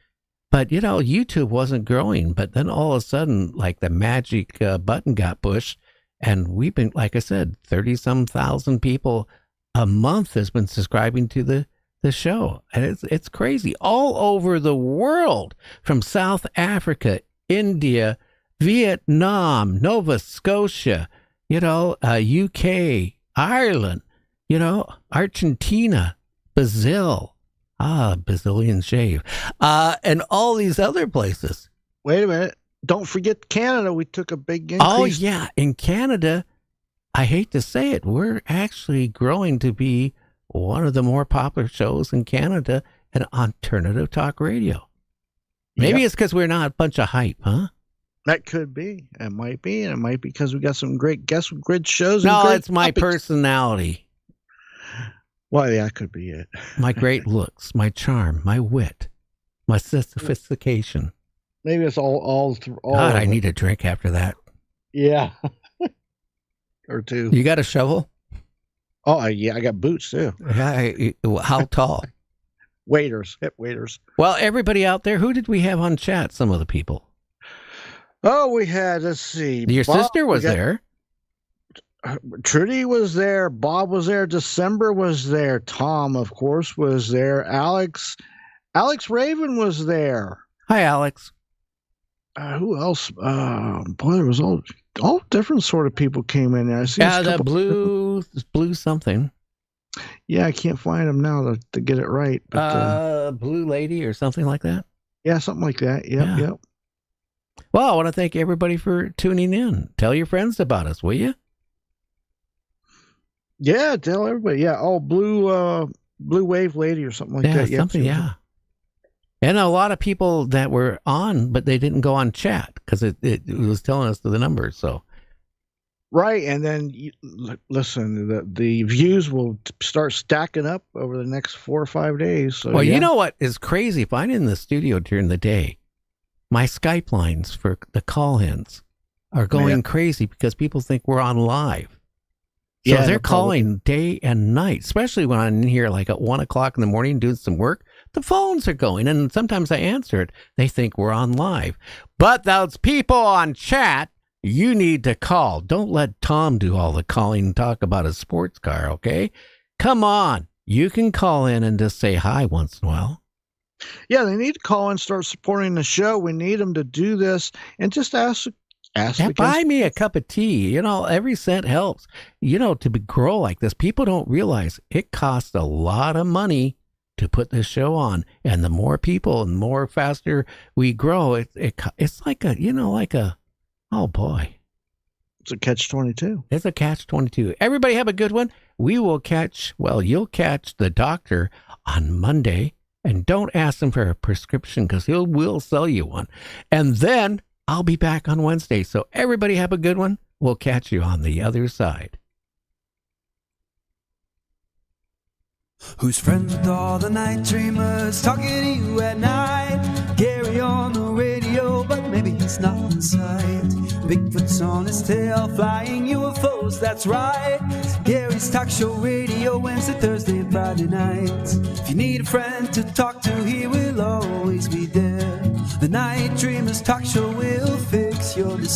But, YouTube wasn't growing. But then all of a sudden, like the magic button got pushed. And we've been, like I said, 30-some thousand people a month has been subscribing to the show. And it's crazy. All over the world, from South Africa, India, Vietnam, Nova Scotia, UK, Ireland, Argentina, Brazil. Brazilian shave. And all these other places. Wait a minute. Don't forget Canada. We took a big increase. Oh, yeah. In Canada, I hate to say it, we're actually growing to be one of the more popular shows in Canada and alternative talk radio. Maybe it's because we're not a bunch of hype, huh? That could be. It might be. And it might be because we got some great guest grid shows. No, it's my personality. Well, yeah, that could be it. My great looks, my charm, my wit, my sophistication. Maybe it's all. God, I need a drink after that. Yeah. Or two. You got a shovel? Oh, yeah, I got boots too. How tall? Waiters, hip waiters. Well, everybody out there, who did we have on chat? Some of the people. Oh, we had, let's see. Your sister was there. Trudy was there. Bob was there. December was there. Tom, of course, was there. Alex Raven was there. Hi, Alex. Who else? Boy, there was all different sort of people came in there. I see the blue something. Yeah, I can't find them now to get it right. But, blue lady or something like that. Yeah, something like that. Yep. Well, I want to thank everybody for tuning in. Tell your friends about us, will you? Yeah, tell everybody. Yeah, blue wave lady or something like that. Yeah. And a lot of people that were on, but they didn't go on chat because it was telling us the numbers. So, right, and then listen, the views will start stacking up over the next 4 or 5 days. So, you know what is crazy? If I'm in the studio during the day, my Skype lines for the call-ins are going crazy because people think we're on live. So they're calling day and night, especially when I'm in here like at 1 o'clock in the morning doing some work. The phones are going, and sometimes I answer it. They think we're on live. But those people on chat, you need to call. Don't let Tom do all the calling and talk about his sports car, okay? Come on. You can call in and just say hi once in a while. Yeah, they need to call and start supporting the show. We need them to do this and just ask buy me a cup of tea. Every cent helps. To grow like this, people don't realize it costs a lot of money to put this show on. And the more people and more faster we grow, it's like oh boy. It's a catch-22. It's a catch-22. Everybody have a good one. You'll catch the doctor on Monday. And don't ask him for a prescription because will sell you one. And then I'll be back on Wednesday. So everybody have a good one. We'll catch you on the other side. Who's friends with all the night dreamers talking to you at night? Gary on the radio, but maybe he's not in sight. Bigfoot's on his tail, flying UFOs, that's right. Gary's Talk Show Radio, Wednesday, Thursday, and Friday nights. If you need a friend to talk to, he will always be there. The Night Dreamers Talk Show with